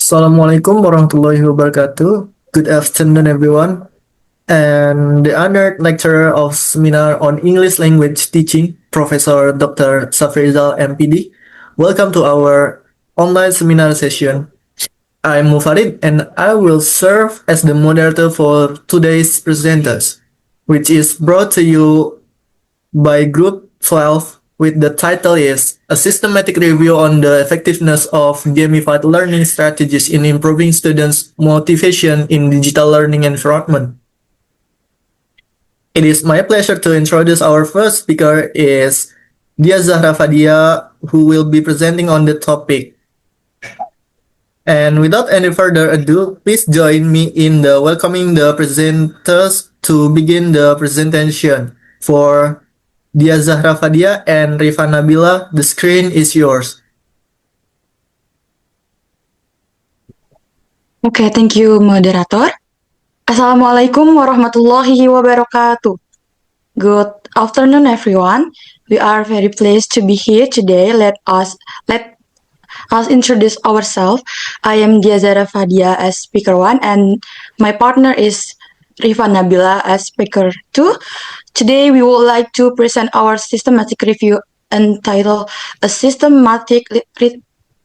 Assalamualaikum warahmatullahi wabarakatuh. Good afternoon, everyone. And the honored lecturer of seminar on English language teaching, Professor Dr. Safrizal MPD. Welcome to our online seminar session. I'm Mufarid and I will serve as the moderator for today's presenters, which is brought to you by Group 12 with the title is A Systematic Review on the Effectiveness of Gamified Learning Strategies in Improving Students' Motivation in Digital Learning Environment. It is my pleasure to introduce our first speaker is Zahra Fadiyah, who will be presenting on the topic. And without any further ado, please join me in the welcoming the presenters to begin the presentation. For Zahra Fadiyah and Rifa Nabillah, the screen is yours. Okay, thank you, moderator. Assalamualaikum warahmatullahi wabarakatuh. Good afternoon, everyone. We are very pleased to be here today. Let us introduce ourselves. I am Zahra Fadiyah as speaker 1 and my partner is Rifa Nabillah as speaker 2. Today we would like to present our systematic review entitled A Systematic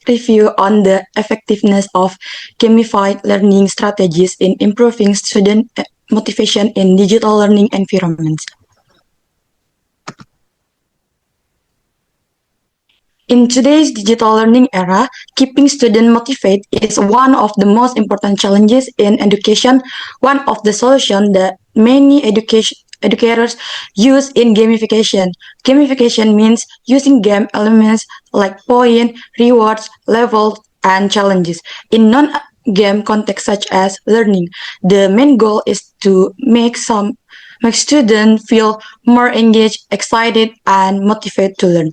Review on the Effectiveness of Gamified Learning Strategies in Improving Student Motivation in Digital Learning Environments. In today's digital learning era, keeping students motivated is one of the most important challenges in education. One of the solutions that many educators use in gamification. Gamification means using game elements like point, rewards, levels, and challenges in non-game context such as learning. The main goal is to make students feel more engaged, excited, and motivated to learn.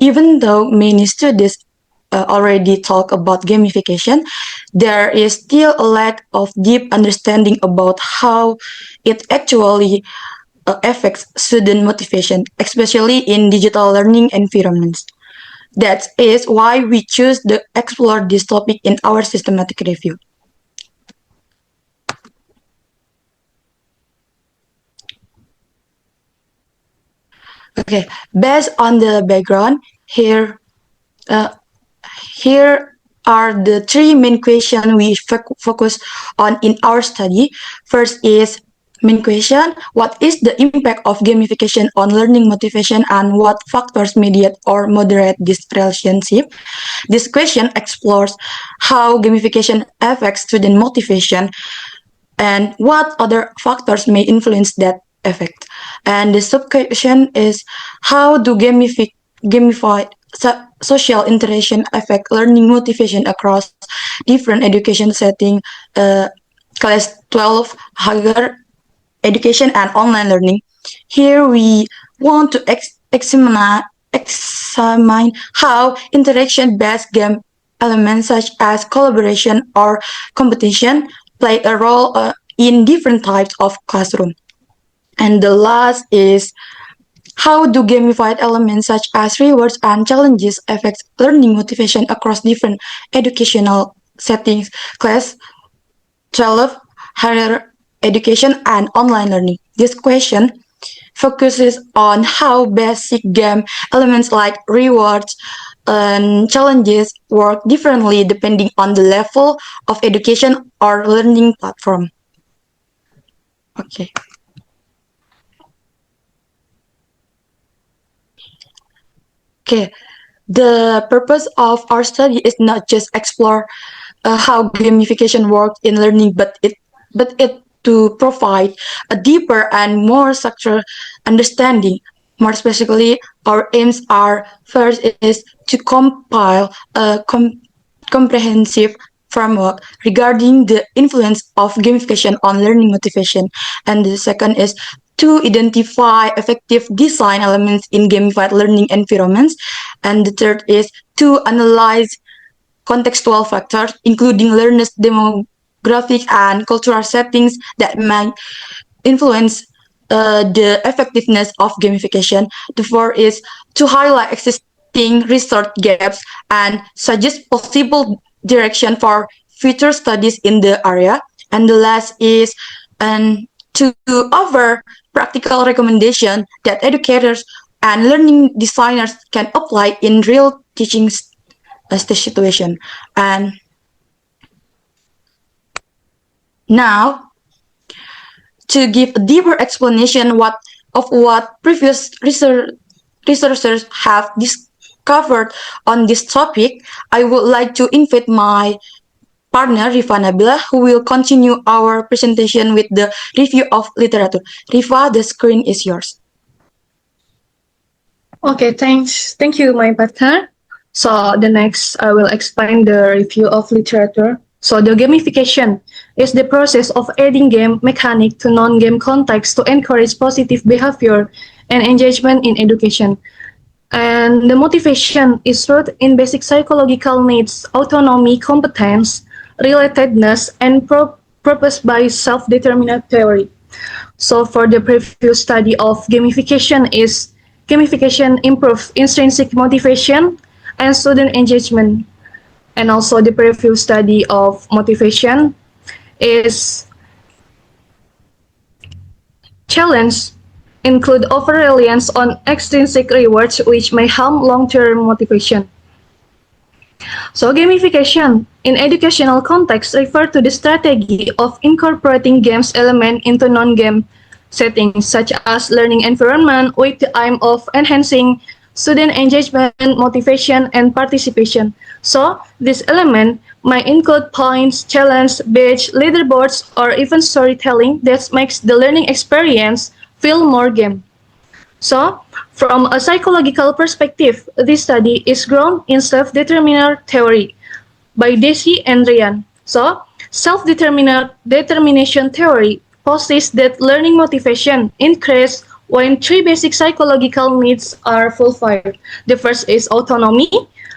Even though many studies already talk about gamification, there is still a lack of deep understanding about how it actually affects student motivation, especially in digital learning environments. That is why we choose to explore this topic in our systematic review. Okay, based on the background, here are the three main questions we focus on in our study. First is main question, what is the impact of gamification on learning motivation and what factors mediate or moderate this relationship? This question explores how gamification affects student motivation and what other factors may influence that effect. And the sub-question is how do gamified social interaction affect learning motivation across different education settings, class 12, higher education, and online learning. Here we want to examine how interaction-based game elements such as collaboration or competition play a role in different types of classroom. And the last is how do gamified elements such as rewards and challenges affect learning motivation across different educational settings, class 12, higher education, and online learning? This question focuses on how basic game elements like rewards and challenges work differently depending on the level of education or learning platform. Okay. Okay, the purpose of our study is not just explore how gamification works in learning, but it to provide a deeper and more structured understanding. More specifically, our aims are first is to compile a comprehensive framework regarding the influence of gamification on learning motivation, and the second is to identify effective design elements in gamified learning environments, and the third is to analyze contextual factors, including learners' demographic and cultural settings that might influence the effectiveness of gamification. The fourth is to highlight existing research gaps and suggest possible direction for future studies in the area. And the last is to offer practical recommendation that educators and learning designers can apply in real teaching situation. And now, to give a deeper explanation of what previous researchers have discovered on this topic, I would like to invite my partner Rifa Nabillah, who will continue our presentation with the review of literature. Rifa, the screen is yours. Okay, thanks. Thank you, my partner. So the next, I will explain the review of literature. So the gamification is the process of adding game mechanic to non-game context to encourage positive behavior and engagement in education. And the motivation is rooted in basic psychological needs, autonomy, competence, relatedness, and purpose by self-determined theory. So for the previous study of gamification is gamification improves intrinsic motivation and student engagement. And also the previous study of motivation is challenge include over-reliance on extrinsic rewards which may harm long-term motivation. So gamification in educational context refer to the strategy of incorporating games element into non-game settings such as learning environment with the aim of enhancing student engagement, motivation, and participation. So this element might include points, challenge, badge, leaderboards, or even storytelling that makes the learning experience feel more game. So, from a psychological perspective, this study is grounded in self-determined theory by Deci and Ryan. So, self-determination theory posits that learning motivation increases when three basic psychological needs are fulfilled. The first is autonomy.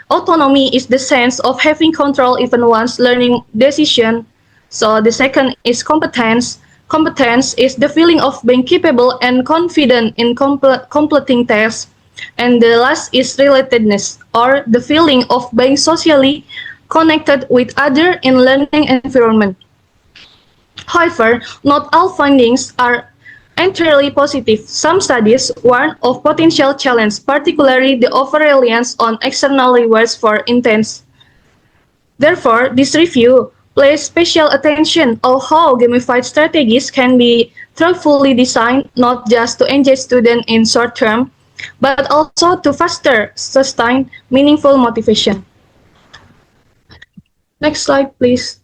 Autonomy is the sense of having control even one's learning decision. So the second is competence. Competence is the feeling of being capable and confident in completing tasks. And the last is relatedness, or the feeling of being socially connected with others in learning environment. However, not all findings are entirely positive. Some studies warn of potential challenge, particularly the over-reliance on external rewards for intense. Therefore, this review pays special attention on how gamified strategies can be thoughtfully designed not just to engage students in short term, but also to foster sustained, meaningful motivation. Next slide, please.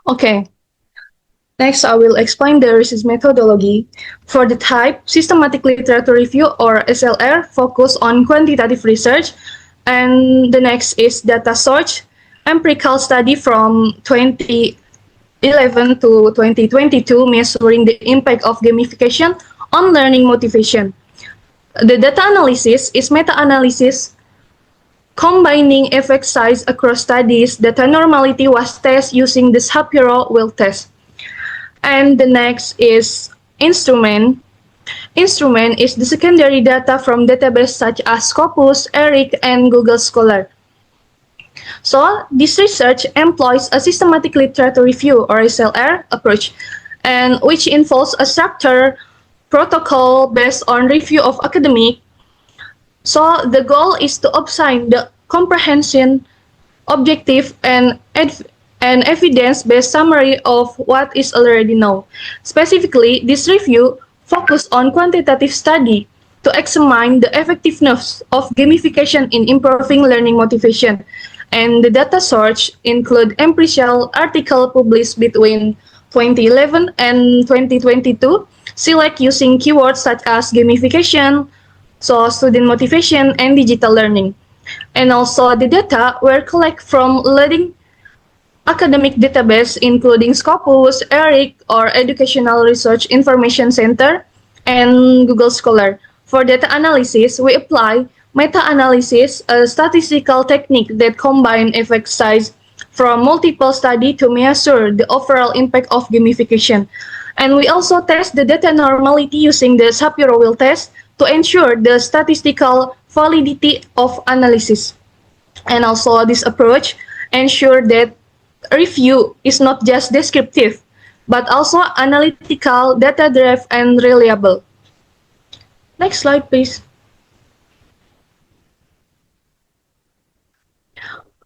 Okay. Next, I will explain the research methodology. For the type, systematic literature review or SLR, focus on quantitative research. And the next is data search, empirical study from 2011 to 2022, measuring the impact of gamification on learning motivation. The data analysis is meta-analysis combining effect size across studies. Data normality was tested using the Shapiro-Wilk test. And the next is instrument. Instrument is the secondary data from databases such as Scopus, ERIC, and Google Scholar. So this research employs a systematic literature review or SLR approach, and which involves a structured protocol based on review of academic. So the goal is to obtain the comprehension, objective, and evidence-based summary of what is already known. Specifically, this review focused on quantitative study to examine the effectiveness of gamification in improving learning motivation. And the data source include empirical articles published between 2011 and 2022, select using keywords such as gamification, so student motivation, and digital learning. And also the data were collected from leading academic database including Scopus, ERIC, or Educational Research Information Center, and Google Scholar. For data analysis, we apply meta-analysis, a statistical technique that combines effect size from multiple studies to measure the overall impact of gamification. And we also test the data normality using the Shapiro-Wilk test to ensure the statistical validity of analysis. And also this approach ensure that review is not just descriptive, but also analytical, data-driven, and reliable. Next slide, please.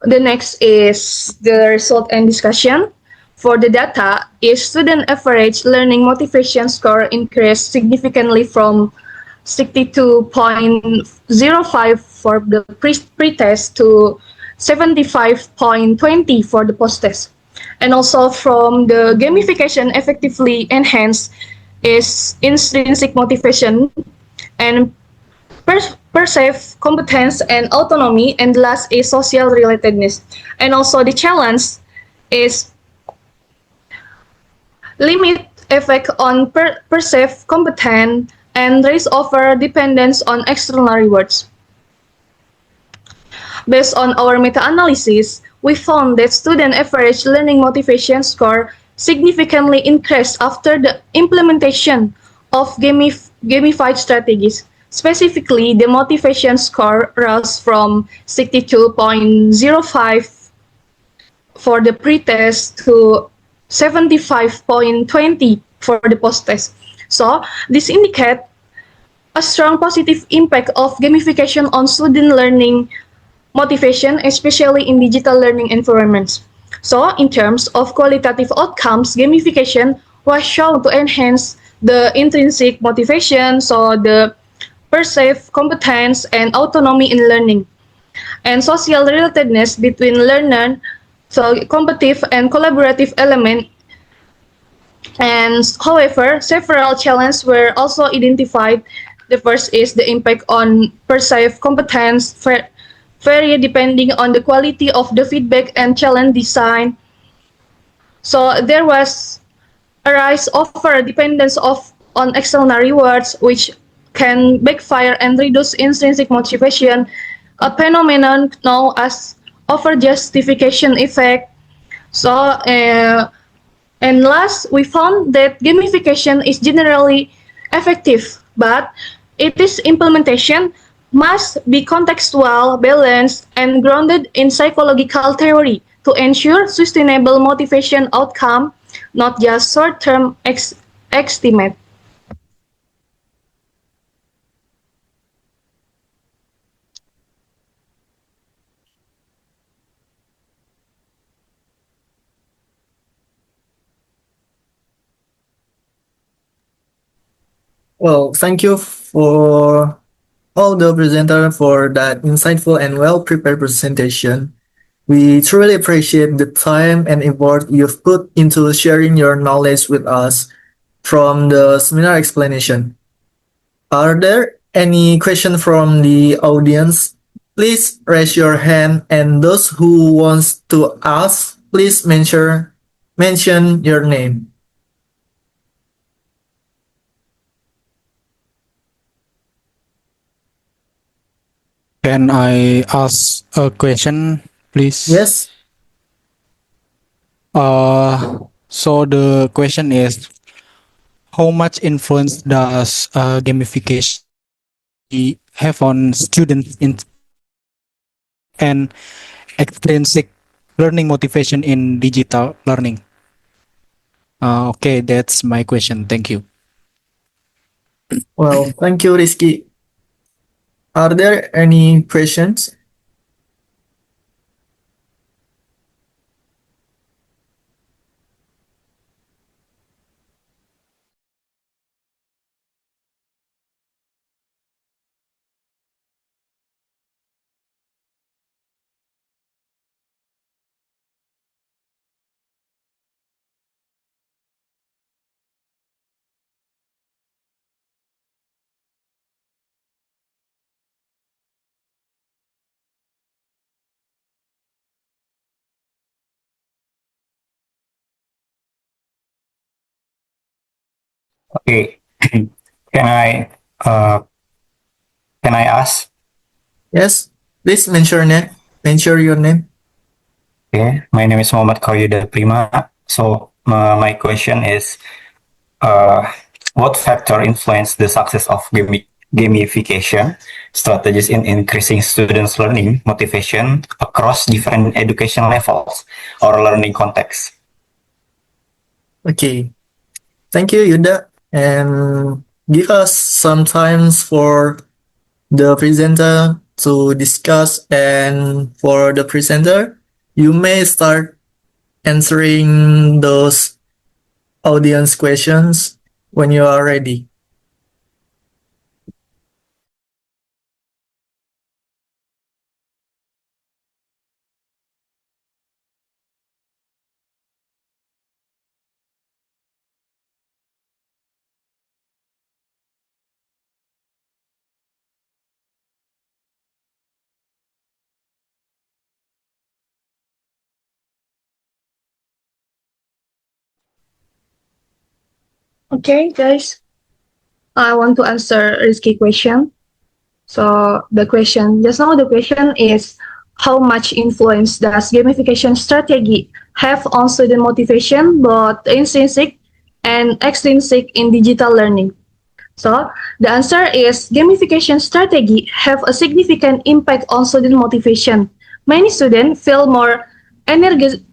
The next is the result and discussion. For the data, is student average learning motivation score increased significantly from 62.05 for the pre-test to 75.20 for the post-test. And also from the gamification effectively enhanced is intrinsic motivation and perceived competence and autonomy, and last is social relatedness. And also the challenge is limit effect on perceived competence and raise over dependence on external rewards. Based on our meta-analysis, we found that student average learning motivation score significantly increased after the implementation of gamified strategies. Specifically, the motivation score rose from 62.05 for the pre-test to 75.20 for the post-test. So, this indicates a strong positive impact of gamification on student learning motivation, especially in digital learning environments. So, in terms of qualitative outcomes, gamification was shown to enhance the intrinsic motivation, so the perceived competence and autonomy in learning, and social relatedness between learner, so competitive and collaborative element. And however, several challenges were also identified. The first is the impact on perceived competence vary depending on the quality of the feedback and challenge design. So there was a rise over dependence on external rewards, which can backfire and reduce intrinsic motivation, a phenomenon known as over-justification effect. So, and last, we found that gamification is generally effective, but its implementation must be contextual, balanced, and grounded in psychological theory to ensure sustainable motivation outcome, not just short-term estimate. Well, thank you for all the presenter for that insightful and well-prepared presentation. We truly appreciate the time and effort you've put into sharing your knowledge with us from the seminar explanation. Are there any questions from the audience? Please raise your hand, and those who wants to ask, please mention your name. Can I ask a question, please? Yes. So the question is, how much influence does gamification have on students in and extrinsic learning motivation in digital learning? Okay, that's my question. Thank you. Well, thank you, Rizky. Are there any questions? Okay. Can I uh, can I ask? Yes. Please mention your name. Mention your name. Okay, my name is Muhamad Yudhaprima. So my question is, what factor influence the success of gamification, strategies in increasing students' learning motivation across different education levels or learning contexts. Okay, thank you, Yuda, and give us some times for the presenter to discuss. And for the presenter, you may start answering those audience questions when you are ready. Okay, guys. I want to answer Rizky question. So the question, just now the question is, how much influence does gamification strategy have on student motivation, both intrinsic and extrinsic in digital learning? So the answer is gamification strategy have a significant impact on student motivation. Many students feel more energized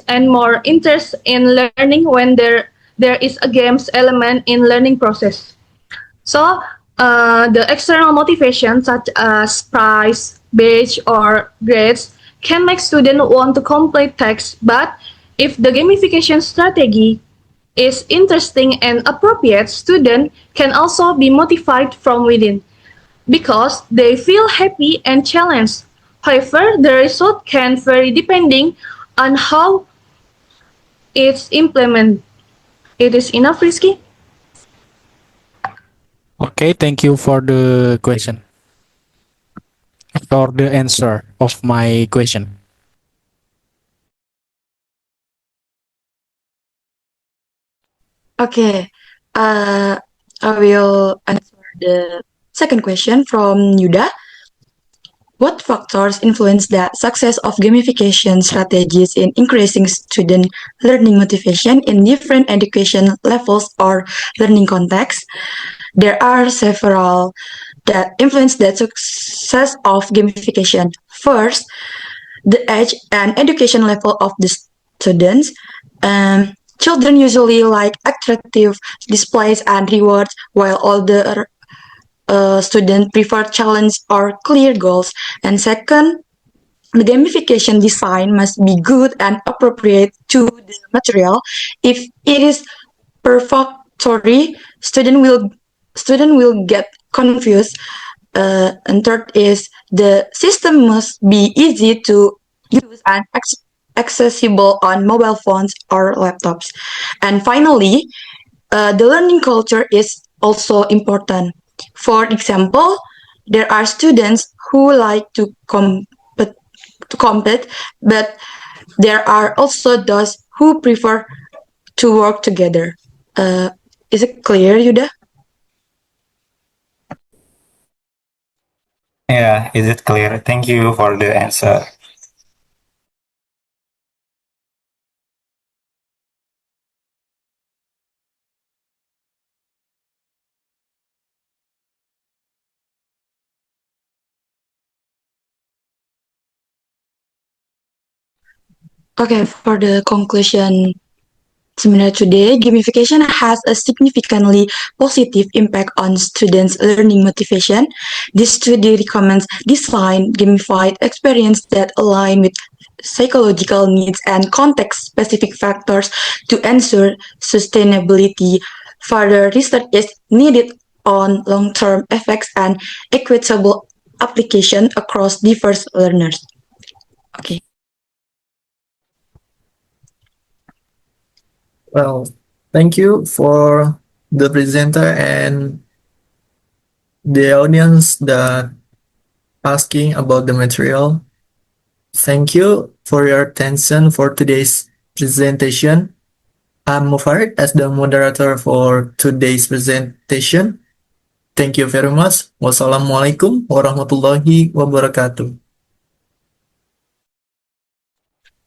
and more interest in learning when there is a games element in learning process. So the external motivation such as prize, badge, or grades can make students want to complete tasks, but if the gamification strategy is interesting and appropriate, students can also be motivated from within because they feel happy and challenged. However, the result can vary depending on how it's implemented. It is enough, Rizky? Okay, thank you for the question, for the answer of my question. Okay, I will answer the second question from Yuda. What factors influence the success of gamification strategies in increasing student learning motivation in different education levels or learning contexts? There are several that influence the success of gamification. First, the age and education level of the students. Children usually like attractive displays and rewards, while older students prefer challenge or clear goals. And second, the gamification design must be good and appropriate to the material. If it is perfunctory, student will get confused. And third is the system must be easy to use and accessible on mobile phones or laptops. And finally, the learning culture is also important. For example, there are students who like to compete, but there are also those who prefer to work together. Uh, is it clear, Yuda? Yeah, is it clear? Thank you for the answer. Okay, for the conclusion seminar today, gamification has a significantly positive impact on students' learning motivation. This study recommends design gamified experience that align with psychological needs and context-specific factors to ensure sustainability. Further research is needed on long-term effects and equitable application across diverse learners. Okay. Well, thank you for the presenter and the audience that asking about the material. Thank you for your attention for today's presentation. I'm Mufarid as the moderator for today's presentation. Thank you very much. Wassalamualaikum warahmatullahi wabarakatuh.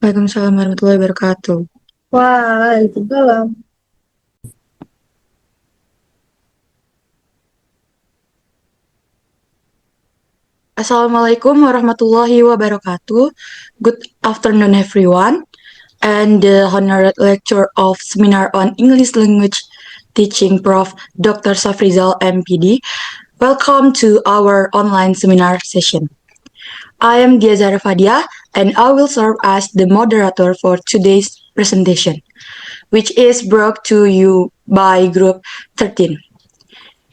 Waalaikumsalam warahmatullahi wabarakatuh. Waalaikumsalam. Assalamualaikum warahmatullahi wabarakatuh. Good afternoon, everyone. And the honored lecturer of Seminar on English Language Teaching, Prof. Dr. Safrizal, MPD. Welcome to our online seminar session. I am Dhiya Fadiyah, and I will serve as the moderator for today's presentation, which is brought to you by Group 13.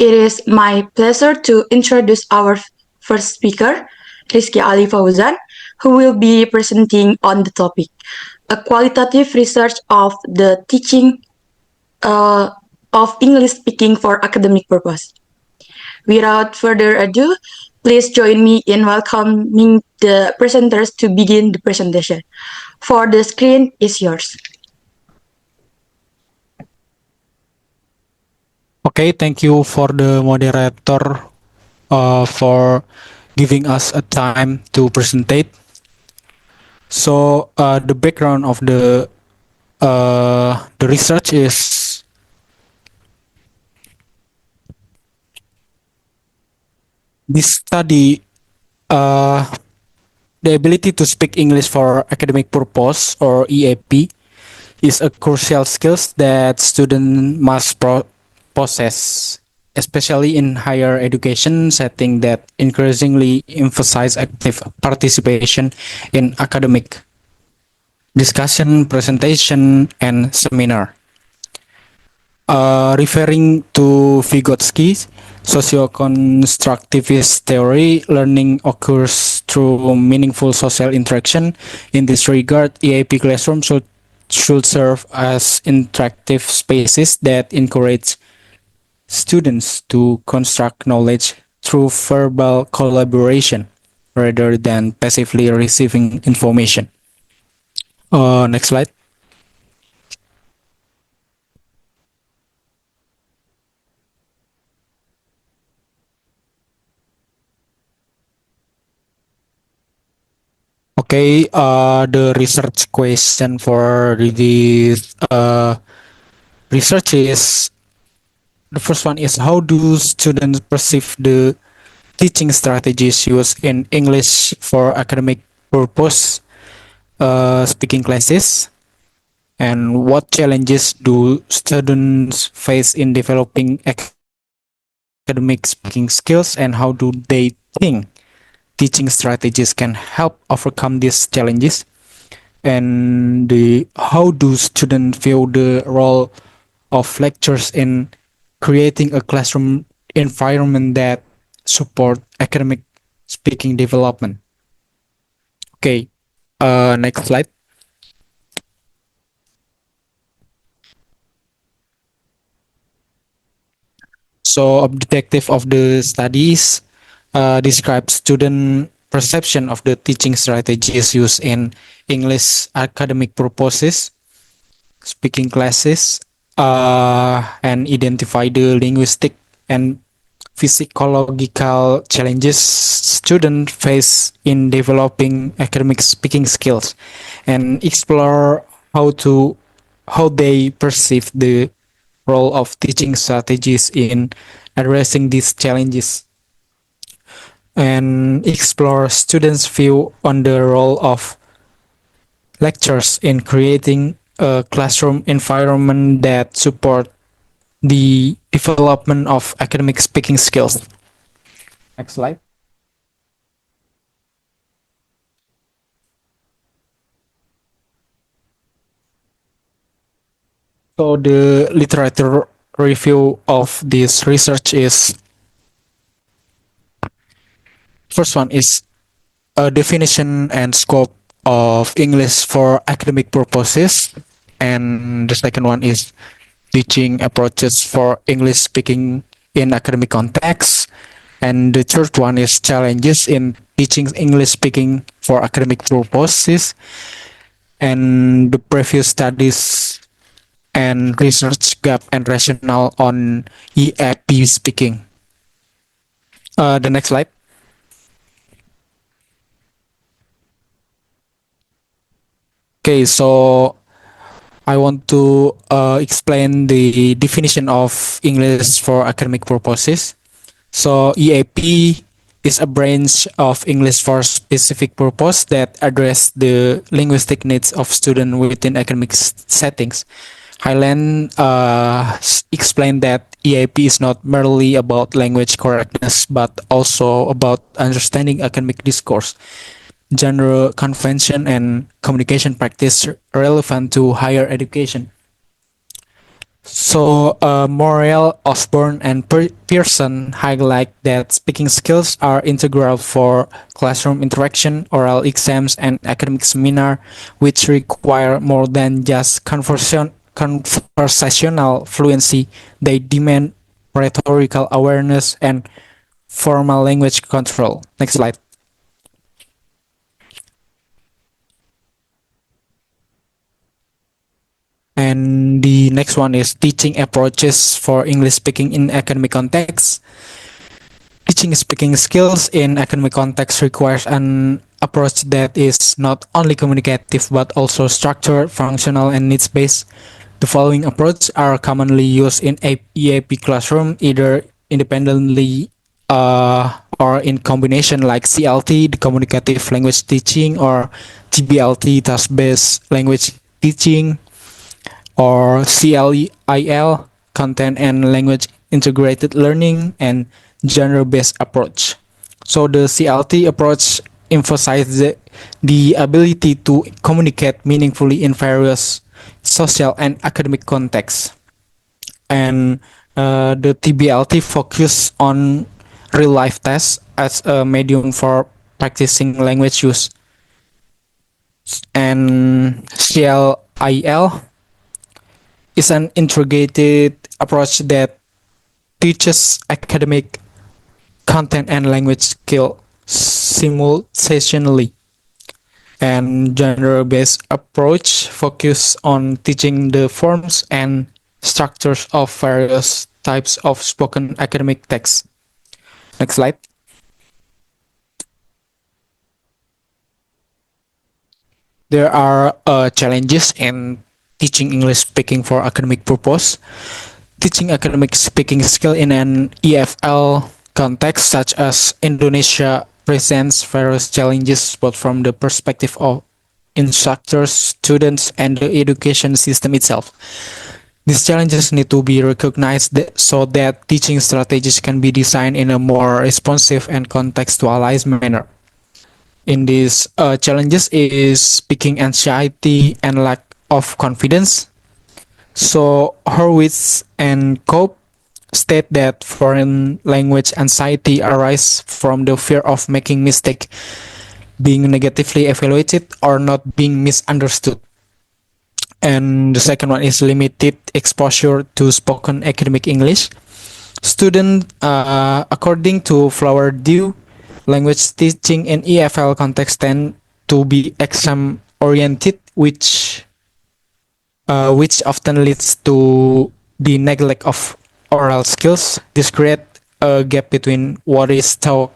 It is my pleasure to introduce our first speaker, Rizky Fauzan, who will be presenting on the topic, a qualitative research of the teaching of English speaking for academic purpose. Without further ado, please join me in welcoming the presenters to begin the presentation. For the screen is yours. Okay, thank you for the moderator for giving us a time to presentate. So the background of the research is this study the ability to speak English for academic purpose or EAP is a crucial skills that students must possess, especially in higher education setting that increasingly emphasize active participation in academic discussion, presentation, and seminar. Referring to Vygotsky's socio-constructivist theory, learning occurs through meaningful social interaction. In this regard, EAP classrooms should serve as interactive spaces that encourage students to construct knowledge through verbal collaboration rather than passively receiving information. Next slide. Okay, the research question for this research is the first one is how do students perceive the teaching strategies used in English for academic purpose speaking classes, and what challenges do students face in developing academic speaking skills, and how do they think teaching strategies can help overcome these challenges, and how do students view the role of lectures in creating a classroom environment that support academic speaking development. Okay, next slide. So objective of the studies describes student perception of the teaching strategies used in English academic purposes, speaking classes, and identify the linguistic and physiological challenges students face in developing academic speaking skills, and explore how they perceive the role of teaching strategies in addressing these challenges, and explore students' view on the role of lectures in creating a classroom environment that support the development of academic speaking skills. Next slide. So the literature review of this research is, first one is a definition and scope of English for academic purposes, and the second one is teaching approaches for English speaking in academic context, and the third one is challenges in teaching English speaking for academic purposes, and the previous studies and research gap and rationale on EAP speaking. The next slide. Okay, so I want to explain the definition of English for academic purposes. So EAP is a branch of English for specific purpose that address the linguistic needs of students within academic settings. Highland explained that EAP is not merely about language correctness, but also about understanding academic discourse, genre convention, and communication practice relevant to higher education. So, Morrell, Osborne, and Pearson highlight that speaking skills are integral for classroom interaction, oral exams, and academic seminar, which require more than just conversational fluency. They demand rhetorical awareness and formal language control. Next slide. And the next one is teaching approaches for English speaking in academic context. Teaching speaking skills in academic context requires an approach that is not only communicative but also structured, functional, and needs-based. The following approaches are commonly used in EAP classroom, either independently or in combination, like CLT, the communicative language teaching, or TBLT, task-based language teaching, or CLIL, content and language integrated learning, and genre-based approach. So the CLT approach emphasizes the ability to communicate meaningfully in various social and academic contexts. And the TBLT focus on real-life tests as a medium for practicing language use. And CLIL is an integrated approach that teaches academic content and language skill simultaneously. And genre-based approach focus on teaching the forms and structures of various types of spoken academic texts. Next slide. There are challenges in teaching English speaking for academic purpose. Teaching academic speaking skill in an EFL context such as Indonesia presents various challenges both from the perspective of instructors, students, and the education system itself. These challenges need to be recognized so that teaching strategies can be designed in a more responsive and contextualized manner. In these challenges is speaking anxiety and lack of confidence. So Horwitz and Cope state that foreign language anxiety arises from the fear of making mistake, being negatively evaluated, or not being misunderstood. And the second one is limited exposure to spoken academic English. Students, according to Flower Dew, language teaching in EFL context tend to be exam oriented, which often leads to the neglect of oral skills. This creates a gap between what is taught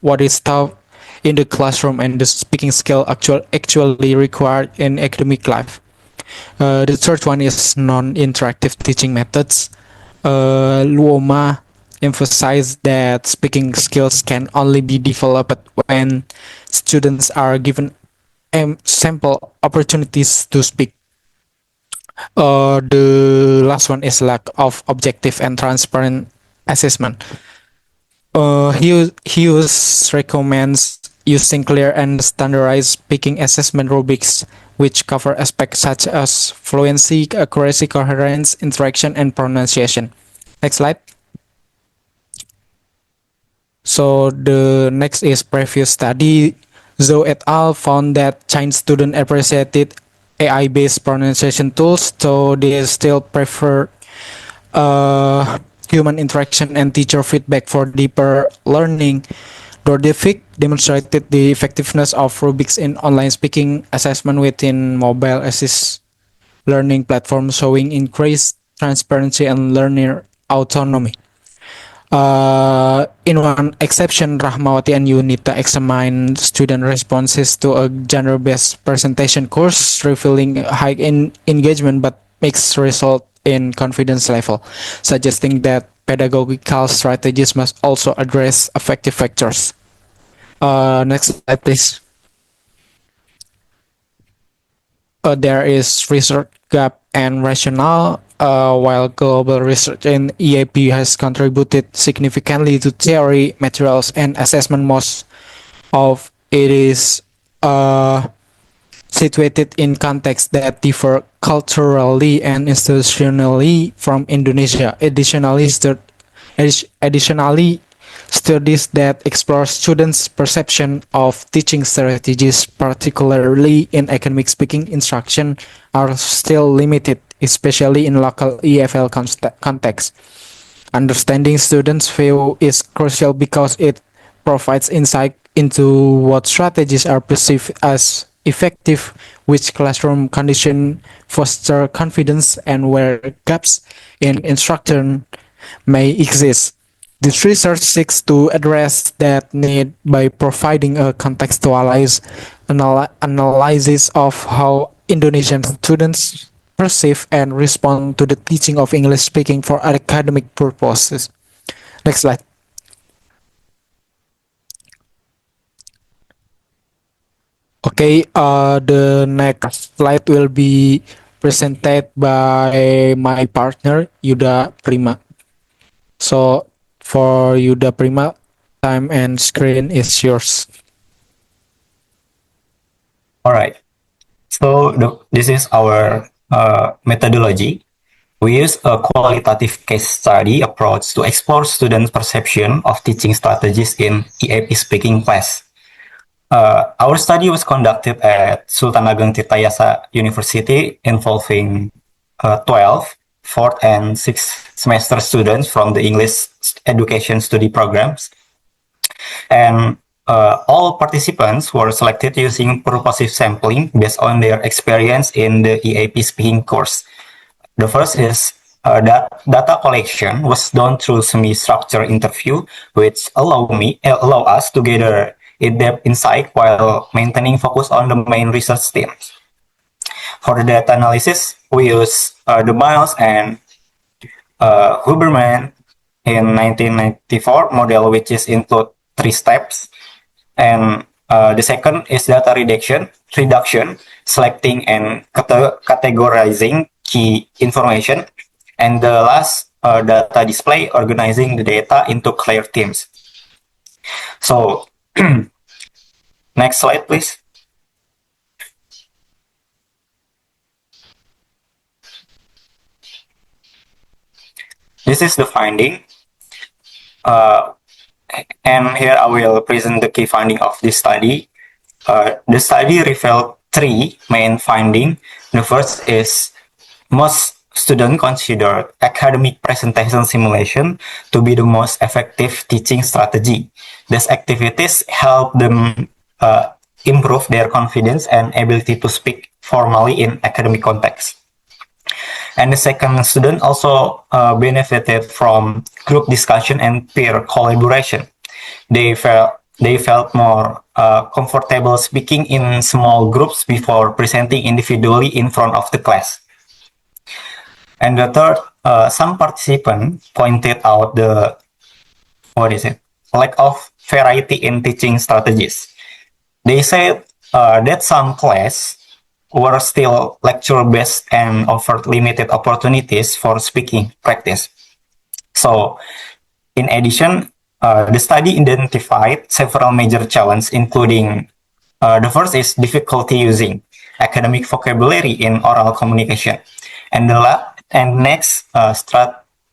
in the classroom and the speaking skill actually required in academic life. The third one is non-interactive teaching methods. Luoma emphasized that speaking skills can only be developed when students are given sample opportunities to speak. The last one is lack of objective and transparent assessment. Hughes recommends using clear and standardized speaking assessment rubrics, which cover aspects such as fluency, accuracy, coherence, interaction, and pronunciation. Next slide. So the next is previous study. Zhou et al. Found that Chinese students appreciated AI-based pronunciation tools, so they still prefer human interaction and teacher feedback for deeper learning. Dordevic demonstrated the effectiveness of rubrics in online speaking assessment within mobile assist learning platforms, showing increased transparency and learner autonomy. In one exception, Rahmawati and Yunita examined student responses to a genre-based presentation course, revealing high engagement but mixed result in confidence level, suggesting that pedagogical strategies must also address affective factors. Next slide, please. There is research gap and rationale. While global research in EAP has contributed significantly to theory, materials, and assessment, most of it is situated in contexts that differ culturally and institutionally from Indonesia. Additionally, studies that explore students' perception of teaching strategies, particularly in academic speaking instruction, are still limited, especially in local EFL context. Understanding students' view is crucial because it provides insight into what strategies are perceived as effective, which classroom conditions foster confidence, and where gaps in instruction may exist. This research seeks to address that need by providing a contextualized analysis of how Indonesian students perceive and respond to the teaching of English speaking for academic purposes. Next slide. Okay, the next slide will be presented by my partner Yudhaprima. So for Yudhaprima, time and screen is yours. All right. So this is our methodology. We use a qualitative case study approach to explore students' perception of teaching strategies in EAP speaking class. Our study was conducted at Sultan Ageng Tirtayasa University involving 12 4th and 6th semester students from the English education study programs. And all participants were selected using purposive sampling based on their experience in the EAP speaking course. The first is data collection was done through semi-structured interview, which allow us to gather in-depth insight while maintaining focus on the main research themes. For the data analysis, we use the Miles and Huberman in 1994 model, which is include 3 steps. And the second is data reduction, selecting and categorizing key information. And the last, data display, organizing the data into clear themes. So, next slide, please. This is the finding. And here I will present the key finding of this study. The study revealed 3 main findings. The first is most students consider academic presentation simulation to be the most effective teaching strategy. These activities help them improve their confidence and ability to speak formally in academic context. And the second, student also benefited from group discussion and peer collaboration. They felt more comfortable speaking in small groups before presenting individually in front of the class. And the third, some participants pointed out the lack of variety in teaching strategies. They said that some classes were still lecture-based and offered limited opportunities for speaking practice. So, in addition, the study identified several major challenges, including the first is difficulty using academic vocabulary in oral communication, and next,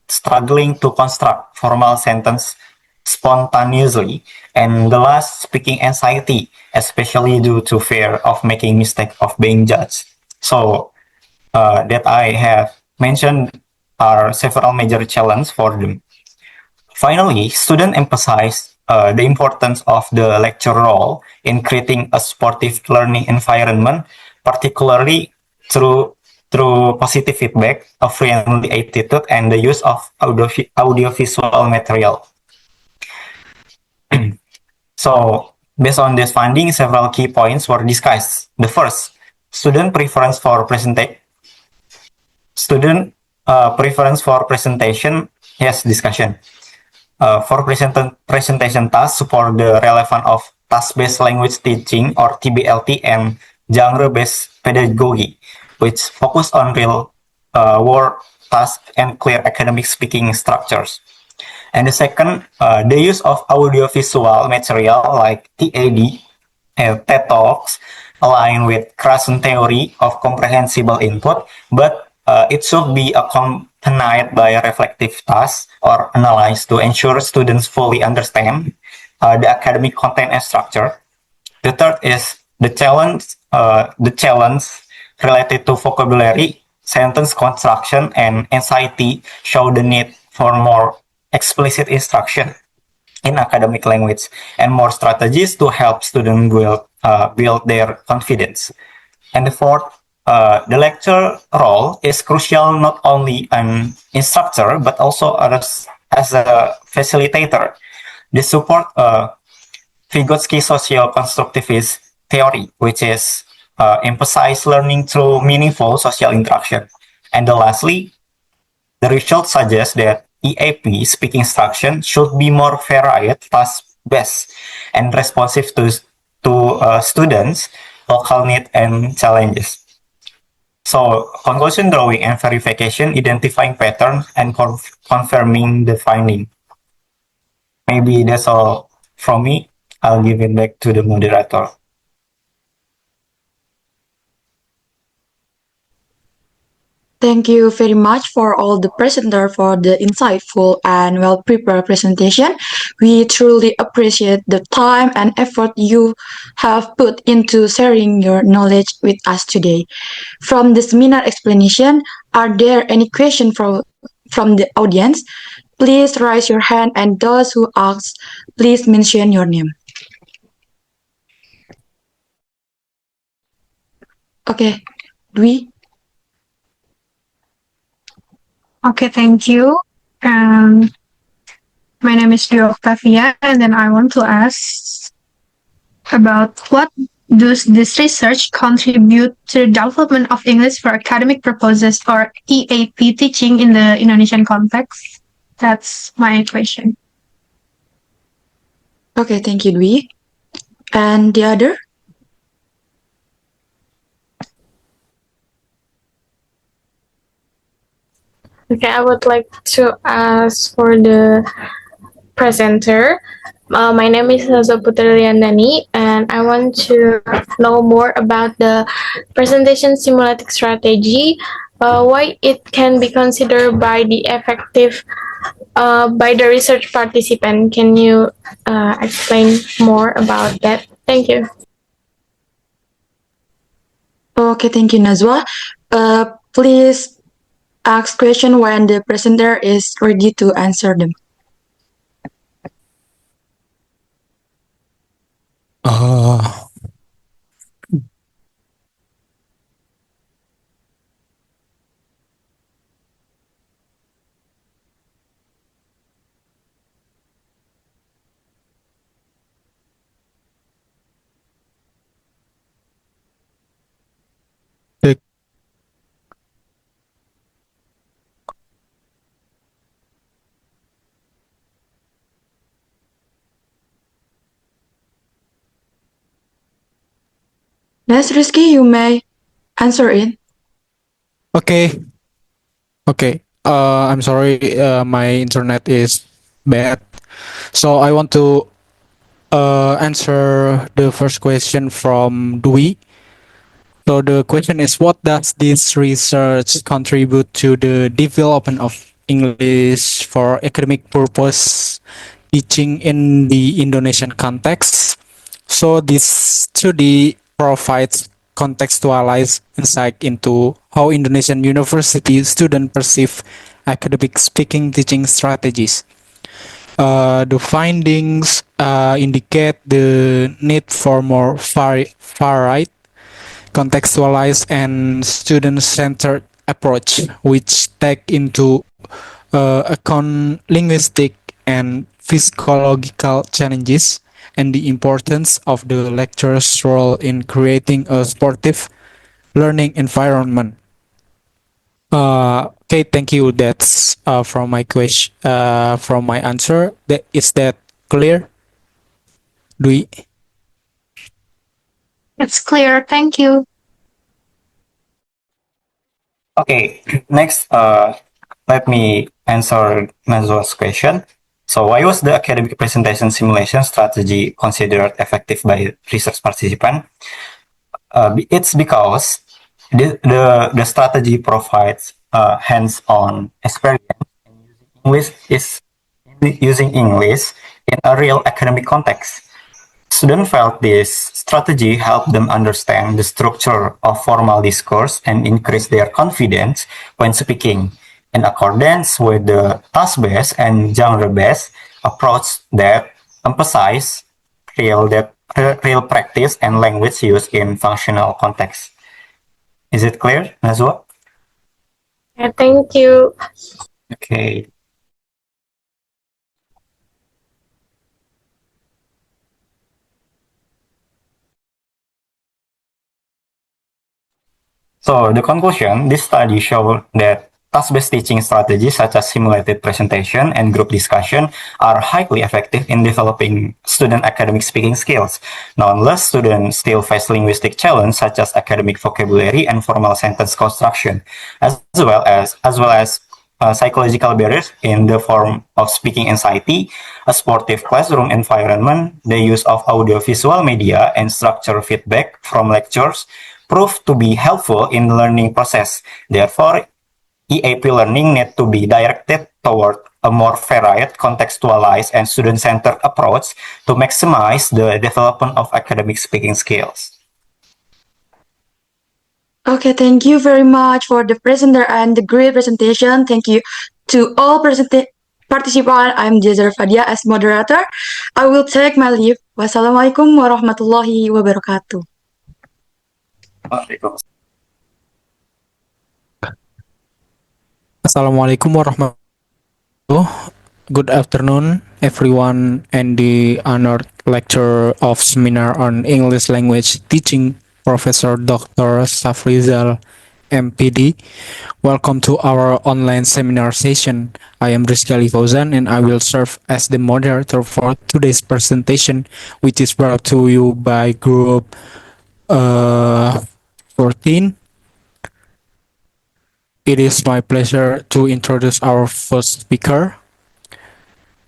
struggling to construct formal sentence spontaneously, and the last, speaking anxiety, especially due to fear of making mistake of being judged. So that I have mentioned are several major challenges for them. Finally, students emphasize the importance of the lecture role in creating a supportive learning environment, particularly through positive feedback, a friendly attitude, and the use of audiovisual material. So, based on this finding, several key points were discussed. The first, student preference for presentation. Yes, discussion. For presentation tasks support the relevance of task-based language teaching or TBLT and genre-based pedagogy, which focus on real world tasks and clear academic speaking structures. And the second, the use of audiovisual material like TAD and TED Talks align with Crystyan theory of comprehensible input, but it should be accompanied by reflective tasks or analyzed to ensure students fully understand the academic content and structure. The third is the challenge related to vocabulary, sentence construction, and anxiety show the need for more explicit instruction in academic language and more strategies to help students build their confidence. And the fourth, the lecture role is crucial not only an instructor but also as a facilitator. They support Vygotsky social constructivist theory, which is emphasize learning through meaningful social interaction. And lastly, the results suggest that EAP speaking instruction should be more varied, task-based, and responsive to students' local needs and challenges. So, conclusion drawing and verification, identifying patterns, and confirming the finding. Maybe that's all from me. I'll give it back to the moderator. Thank you very much for all the presenter for the insightful and well-prepared presentation. We truly appreciate the time and effort you have put into sharing your knowledge with us today. From the seminar explanation, are there any questions from the audience? Please raise your hand, and those who ask, please mention your name. Okay, Dwi. Okay, thank you. My name is Octavia, and then I want to ask about what does this research contribute to the development of English for academic purposes or EAP teaching in the Indonesian context? That's my question. Okay, thank you, Dwi. And the other? Okay, I would like to ask for the presenter. My name is Nazwa Putri Liandani, and I want to know more about the presentation simulatic strategy, why it can be considered by the effective by the research participant. Can you explain more about that? Thank you. Okay, thank you, Nazwa. Please ask question when the presenter is ready to answer them. Yes, Rizky, you may answer it. Okay. I'm sorry, my internet is bad. So I want to answer the first question from Dwi. So the question is, what does this research contribute to the development of English for academic purpose teaching in the Indonesian context? So this study provides contextualized insight into how Indonesian university students perceive academic speaking teaching strategies. The findings indicate the need for more varied, contextualized, and student-centered approach, which take into account linguistic and physiological challenges and the importance of the lecturer's role in creating a supportive learning environment. Okay, thank you. That's from my question. From my answer. Is that clear? Dwi? It's clear. Thank you. Okay, next, let me answer Nazwa's question. So, why was the academic presentation simulation strategy considered effective by research participants? It's because the strategy provides hands-on experience with is using English in a real academic context. Students felt this strategy helped them understand the structure of formal discourse and increase their confidence when speaking, in accordance with the task-based and genre-based approach that emphasize real practice and language use in functional context. Is it clear, Nazwa? Yeah, thank you. Okay. So the conclusion, this study showed that task-based teaching strategies such as simulated presentation and group discussion are highly effective in developing student academic speaking skills. Nonetheless, students still face linguistic challenges such as academic vocabulary and formal sentence construction, as well as psychological barriers in the form of speaking anxiety, a sportive classroom environment, the use of audiovisual media, and structured feedback from lectures proved to be helpful in the learning process. Therefore, EAP learning need to be directed toward a more varied, contextualized, and student-centered approach to maximize the development of academic speaking skills. Okay, thank you very much for the presenter and the great presentation. Thank you to all participants. I'm Zahra Fadiyah as moderator. I will take my leave. Wassalamualaikum warahmatullahi wabarakatuh. Assalamualaikum warahmatullahi wabarakatuh. Good afternoon, everyone, and the honored lecturer of seminar on English language teaching, Professor Dr. Safrizal, MPD. Welcome to our online seminar session. I am Rizky Fauzan, and I will serve as the moderator for today's presentation, which is brought to you by Group 14. It is my pleasure to introduce our first speaker.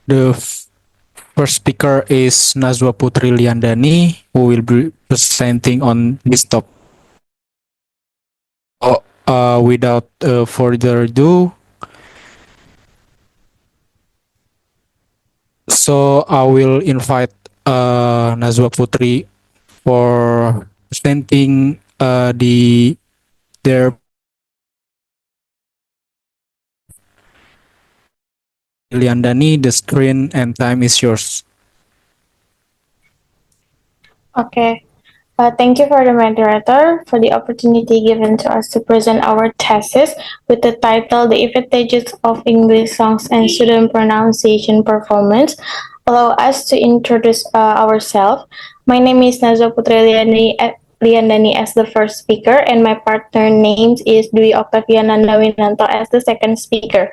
The first speaker is Nazwa Putri Liandani, who will be presenting on this topic. Without further ado, so I will invite Nazwa Putri for presenting their Liandani. The screen and time is yours. Okay. Thank you for the moderator for the opportunity given to us to present our thesis with the title The Advantages of English Songs and Student Pronunciation Performance. Allow us to introduce ourselves. My name is Nazwa Putri Liandani as the first speaker, and my partner name is Dhiya Octavia Nanda Winanto as the second speaker.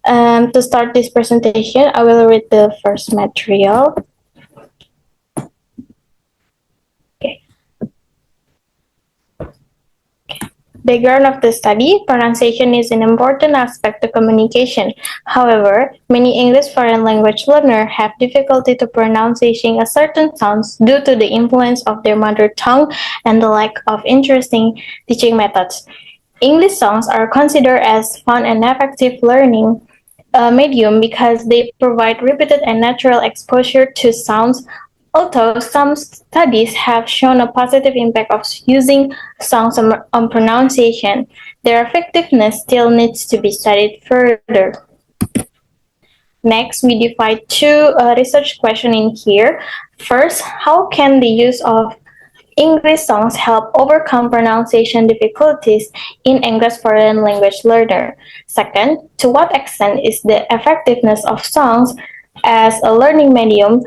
To start this presentation, I will read the first material. Background of the study, pronunciation is an important aspect of communication. However, many English foreign language learners have difficulty to pronouncing a certain sounds due to the influence of their mother tongue and the lack of interesting teaching methods. English songs are considered as fun and effective learning medium because they provide repeated and natural exposure to sounds. Although some studies have shown a positive impact of using songs on pronunciation, their effectiveness still needs to be studied further. Next, we divide two research questions in here. First, how can the use of English songs help overcome pronunciation difficulties in English foreign language learner? Second, to what extent is the effectiveness of songs as a learning medium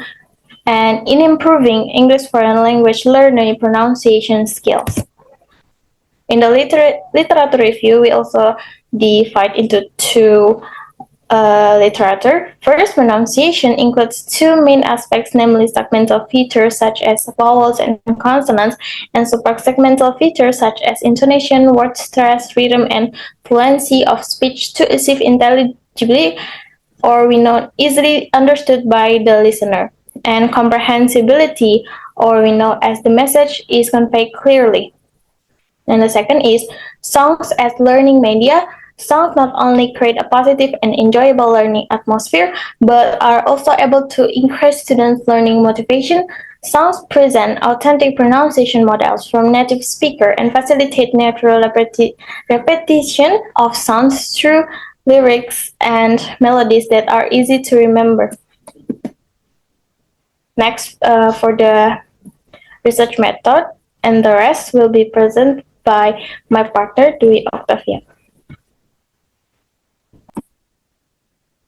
and in improving English foreign language learner pronunciation skills? In the literature review, we also divide into two literature. First, pronunciation includes two main aspects, namely segmental features such as vowels and consonants, and suprasegmental features such as intonation, word stress, rhythm, and fluency of speech to achieve intelligibility or we know easily understood by the listener, and comprehensibility, or we know as the message is conveyed clearly. And the second is songs as learning media. Songs not only create a positive and enjoyable learning atmosphere, but are also able to increase students' learning motivation. Songs present authentic pronunciation models from native speaker and facilitate natural repetition of sounds through lyrics and melodies that are easy to remember. Next, for the research method, and the rest will be presented by my partner, Octavia.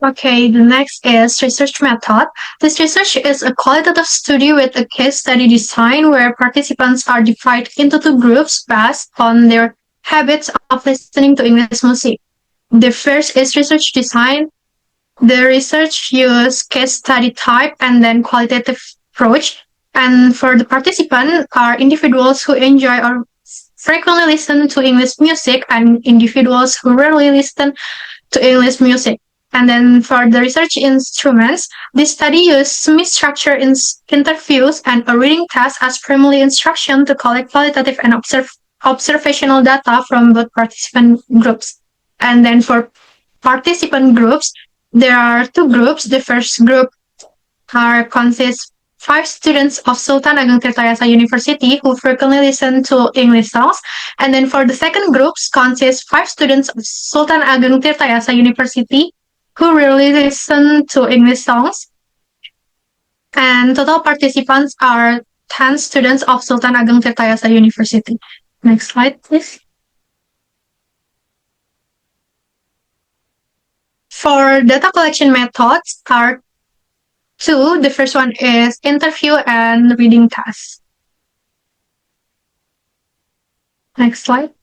Okay, the next is research method. This research is a qualitative study with a case study design where participants are divided into two groups based on their habits of listening to English music. The first is research design. The research uses case study type and then qualitative approach. And for the participant are individuals who enjoy or frequently listen to English music and individuals who rarely listen to English music. And then for the research instruments, this study used semi-structured interviews and a reading test as primary instruction to collect qualitative and observational data from both participant groups. And then for participant groups, there are two groups. The first group consists 5 students of Sultan Ageng Tirtayasa University who frequently listen to English songs. And then for the second group consists 5 students of Sultan Ageng Tirtayasa University who rarely listen to English songs. And total participants are 10 students of Sultan Ageng Tirtayasa University. Next slide, please. For data collection methods are two. The first one is interview and reading test. Next slide.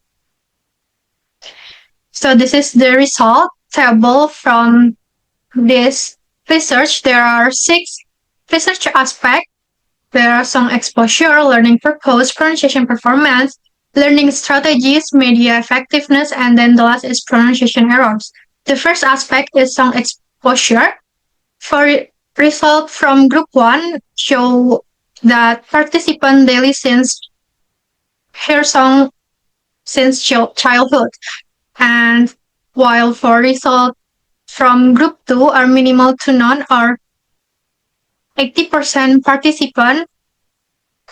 So this is the result table from this research. There are 6 research aspects. There are song exposure, learning purpose, pronunciation performance, learning strategies, media effectiveness, and then the last is pronunciation errors. The first aspect is song exposure. For result from group 1 show that participant they listen hear song since childhood. And while for result from group 2 are minimal to none or 80% participant.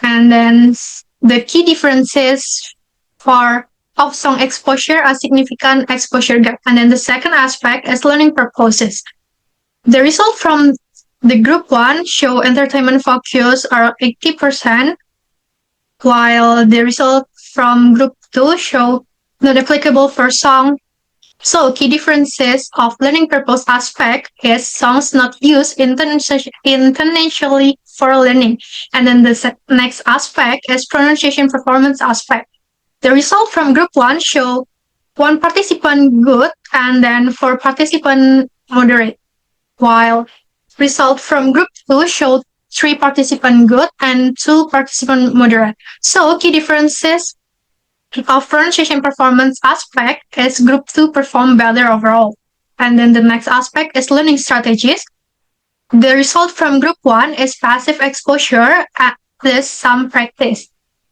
And then the key differences for of song exposure are significant exposure gap. And then the second aspect is learning purposes. The result from the group 1 show entertainment focus are 80%, while the result from group 2 show not applicable for song. So key differences of learning purpose aspect is songs not used intentionally for learning. And then the next aspect is pronunciation performance aspect. The result from group 1 show 1 participant good and then 4 participant moderate, while result from group 2 showed 3 participant good and 2 participant moderate. So key differences of pronunciation performance aspect is group 2 perform better overall. And then the next aspect is learning strategies. The result from group 1 is passive exposure plus some practice,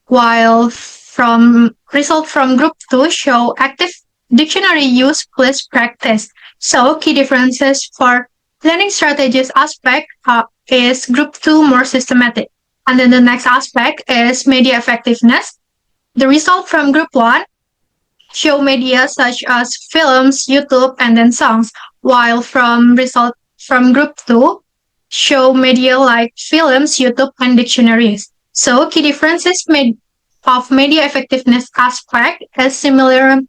while from result from group 2 show active dictionary use plus practice. So key differences for learning strategies aspect is group 2 more systematic. And then the next aspect is media effectiveness. The result from group 1 show media such as films, YouTube, and then songs, while from result from group 2 show media like films, YouTube, and dictionaries. So key differences of media effectiveness aspect is similar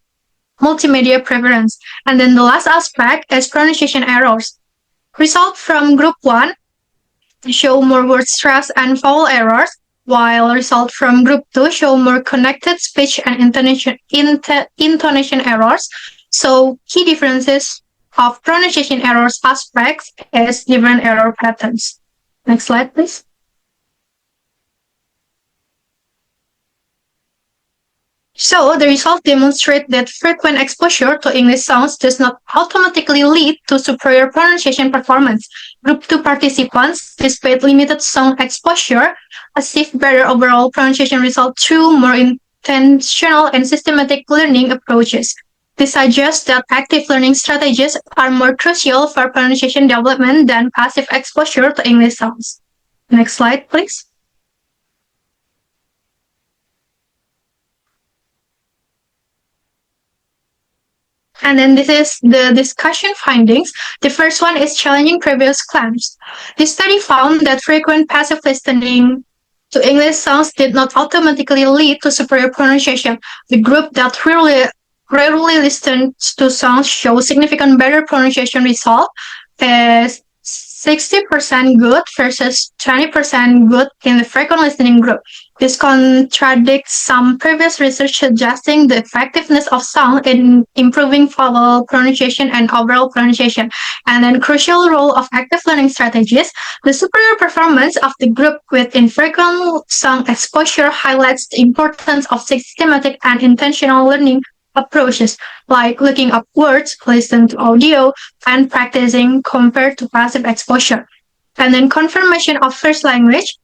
multimedia preference. And then the last aspect is pronunciation errors. Result from group 1 show more word stress and vowel errors, while result from group 2 show more connected speech and intonation errors. So key differences of pronunciation errors aspects is different error patterns. Next slide, please. So the results demonstrate that frequent exposure to English sounds does not automatically lead to superior pronunciation performance. Group 2 participants, despite limited sound exposure, achieved better overall pronunciation results through more intentional and systematic learning approaches. This suggests that active learning strategies are more crucial for pronunciation development than passive exposure to English sounds. Next slide, please. And then this is the discussion findings. The first one is challenging previous claims. This study found that frequent passive listening to English sounds did not automatically lead to superior pronunciation. The group that rarely listened to sounds show significant better pronunciation result as 60% good versus 20% good in the frequent listening group. This contradicts some previous research suggesting the effectiveness of sound in improving vowel pronunciation and overall pronunciation. And then crucial role of active learning strategies. The superior performance of the group with infrequent sound exposure highlights the importance of systematic and intentional learning approaches like looking up words, listening to audio, and practicing compared to passive exposure. And then confirmation of first language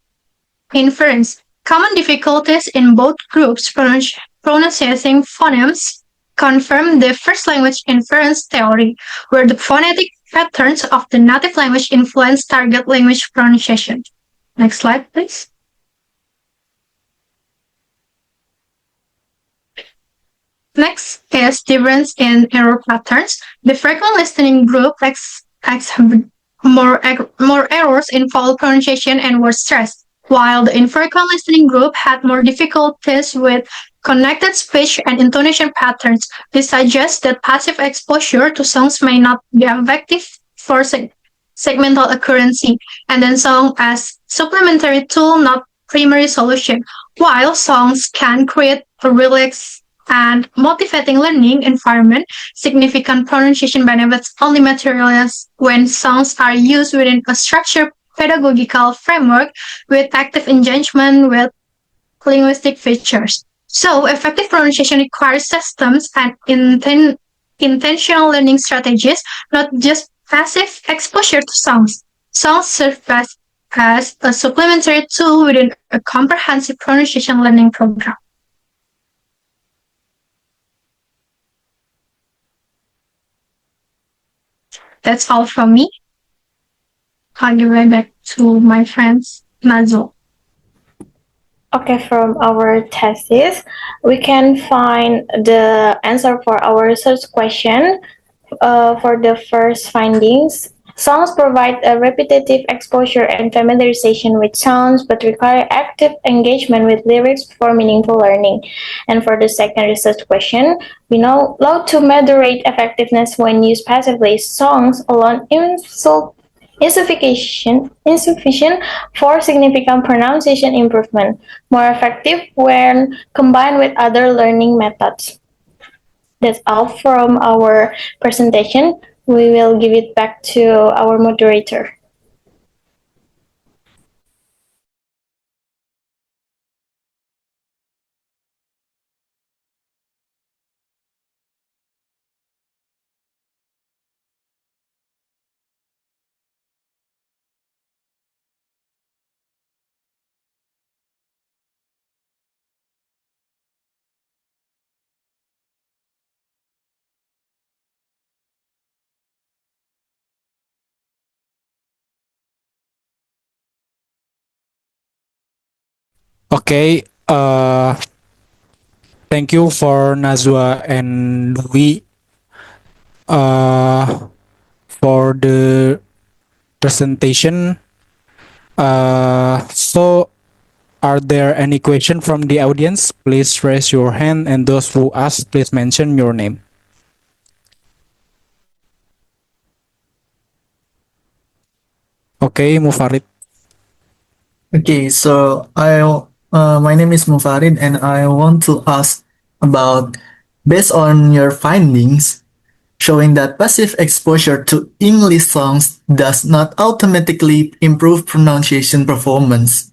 inference. Common difficulties in both groups pronouncing phonemes confirm the first language inference theory, where the phonetic patterns of the native language influence target language pronunciation. Next slide, please. Next is difference in error patterns. The frequent listening group exhibited more errors in vowel pronunciation and word stress, while the infrequent listening group had more difficulties with connected speech and intonation patterns. This suggests that passive exposure to sounds may not be effective for segmental accuracy, and then song as supplementary tool, not primary solution. While songs can create a relaxed and motivating learning environment, significant pronunciation benefits only materialize when sounds are used within a structured pedagogical framework with active engagement with linguistic features. So, effective pronunciation requires systems and intentional learning strategies, not just passive exposure to sounds. Sounds serve as a supplementary tool within a comprehensive pronunciation learning program. That's all from me. I'll give it back to my friends, Nazwa. Okay, from our thesis, we can find the answer for our research question. For the first findings, songs provide a repetitive exposure and familiarization with sounds, but require active engagement with lyrics for meaningful learning. And for the second research question, we know how to moderate effectiveness when used passively. Songs alone insufficient for significant pronunciation improvement, more effective when combined with other learning methods. That's all from our presentation. We will give it back to our moderator. Okay, thank you for Nazwa and Dwi for the presentation. So are there any question from the audience? Please raise your hand, and those who ask, please mention your name. Okay, Mufarid. Okay, so my name is Mufarid, and I want to ask about, based on your findings, showing that passive exposure to English songs does not automatically improve pronunciation performance.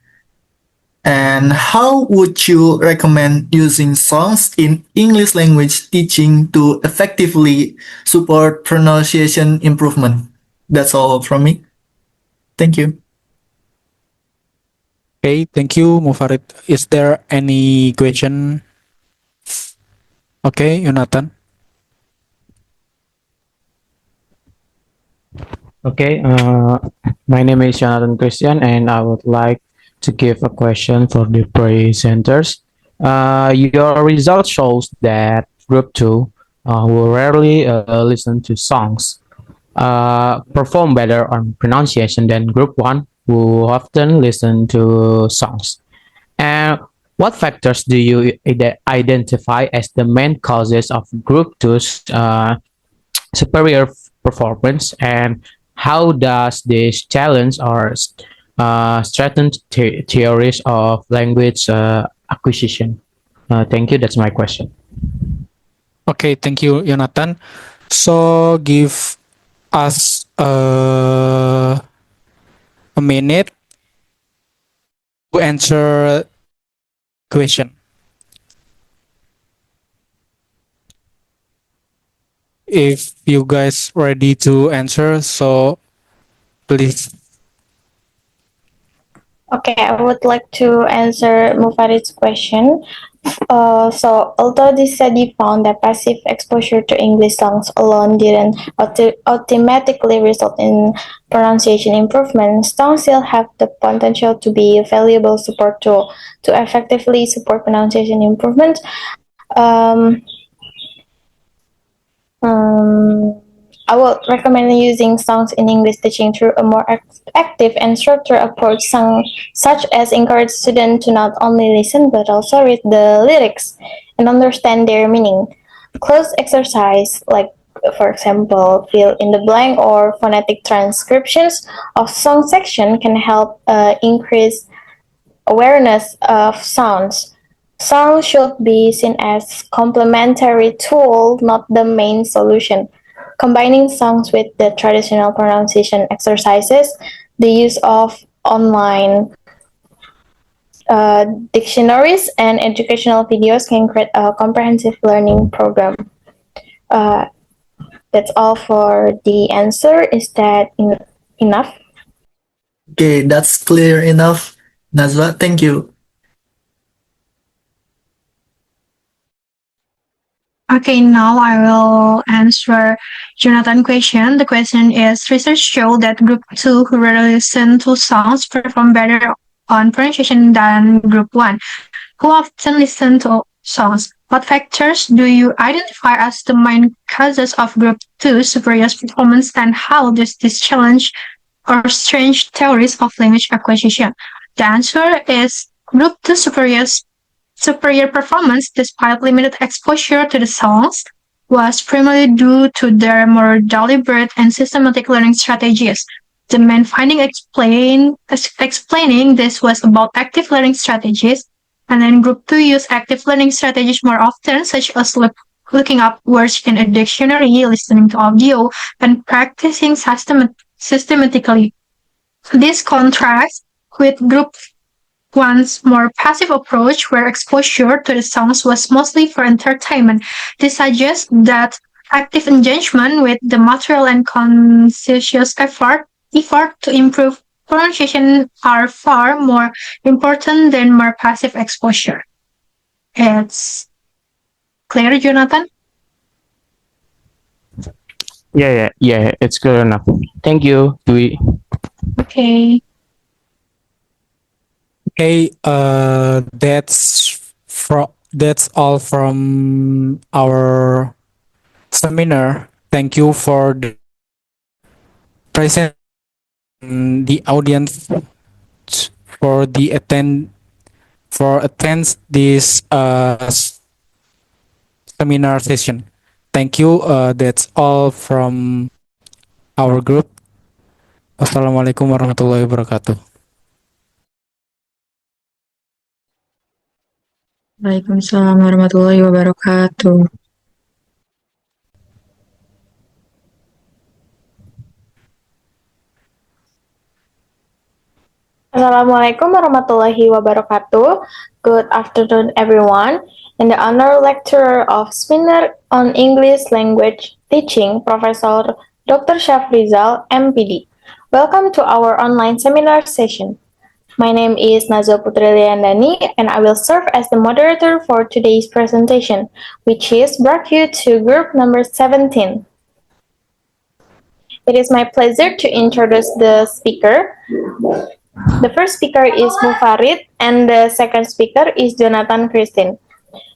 And how would you recommend using songs in English language teaching to effectively support pronunciation improvement? That's all from me. Thank you. Okay, thank you, Mufarid. Is there any question? Okay, Yonathan. Okay, my name is Yonathan Crystyan, and I would like to give a question for the presenters. Your result shows that Group 2, who rarely listen to songs, perform better on pronunciation than Group 1, who often listen to songs. And what factors do you identify as the main causes of Group 2's superior performance, and how does this challenge or strengthen theories of language acquisition? Thank you. That's my question. Okay, thank you, Yonathan. So give us a minute to answer question. If you guys ready to answer, so please. Okay, I would like to answer Mufarid's question. So, although this study found that passive exposure to English songs alone didn't automatically result in pronunciation improvement, songs still have the potential to be a valuable support tool to effectively support pronunciation improvement. Um, um, I would recommend using songs in English teaching through a more active and structured approach, such as encourage students to not only listen but also read the lyrics and understand their meaning. Close exercise, like for example, fill in the blank or phonetic transcriptions of song section, can help increase awareness of sounds. Songs should be seen as complementary tool, not the main solution. Combining songs with the traditional pronunciation exercises, the use of online dictionaries and educational videos can create a comprehensive learning program. Uh, that's all for the answer. Is that enough? Okay, that's clear enough. Nazwa, thank you. Okay, now I will answer Jonathan's question. The question is, research show that Group 2 who rarely listen to songs perform better on pronunciation than Group 1, who often listen to songs. What factors do you identify as the main causes of Group 2 superior performance, and how does this challenge or strange theories of language acquisition? The answer is Group 2 superior performance, despite limited exposure to the songs, was primarily due to their more deliberate and systematic learning strategies. The main finding explaining this was about active learning strategies, and then Group 2 used active learning strategies more often, such as looking up words in a dictionary, listening to audio, and practicing systematically. This contrasts with Group 1's more passive approach, where exposure to the songs was mostly for entertainment. This suggests that active engagement with the material and conscientious effort to improve pronunciation are far more important than more passive exposure. It's clear, Jonathan? Yeah. It's clear enough. Thank you, Dwi. Okay. Okay, that's all from our seminar. Thank you for the present, the audience for the attend this seminar session. Thank you. That's all from our group. Assalamualaikum warahmatullahi wabarakatuh. Waalaikumsalam warahmatullahi wabarakatuh. Assalamualaikum warahmatullahi wabarakatuh. Good afternoon, everyone. In the honor lecturer of seminar on English language teaching, Professor Dr. Shafrizal, MPD. Welcome to our online seminar session. My name is Nazwa Liandani, and I will serve as the moderator for today's presentation, which is brought you to group number 17. It is my pleasure to introduce the speaker. The first speaker is Mufarid, and the second speaker is Yonathan Crystyan.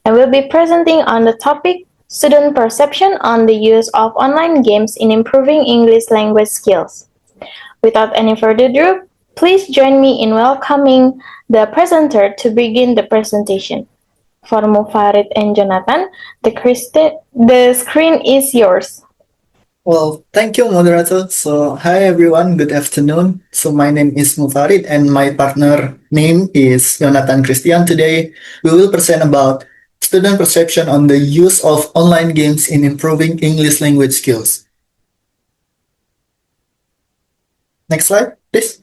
I will be presenting on the topic Student Perception on the Use of Online Games in Improving English Language Skills. Without any further ado, please join me in welcoming the presenter to begin the presentation. For Mufarid and Yonathan, the screen is yours. Well, thank you, moderator. So, hi everyone, good afternoon. So, my name is Mufarid and my partner name is Yonathan Crystyan. Today, we will present about student perception on the use of online games in improving English language skills. Next slide, please.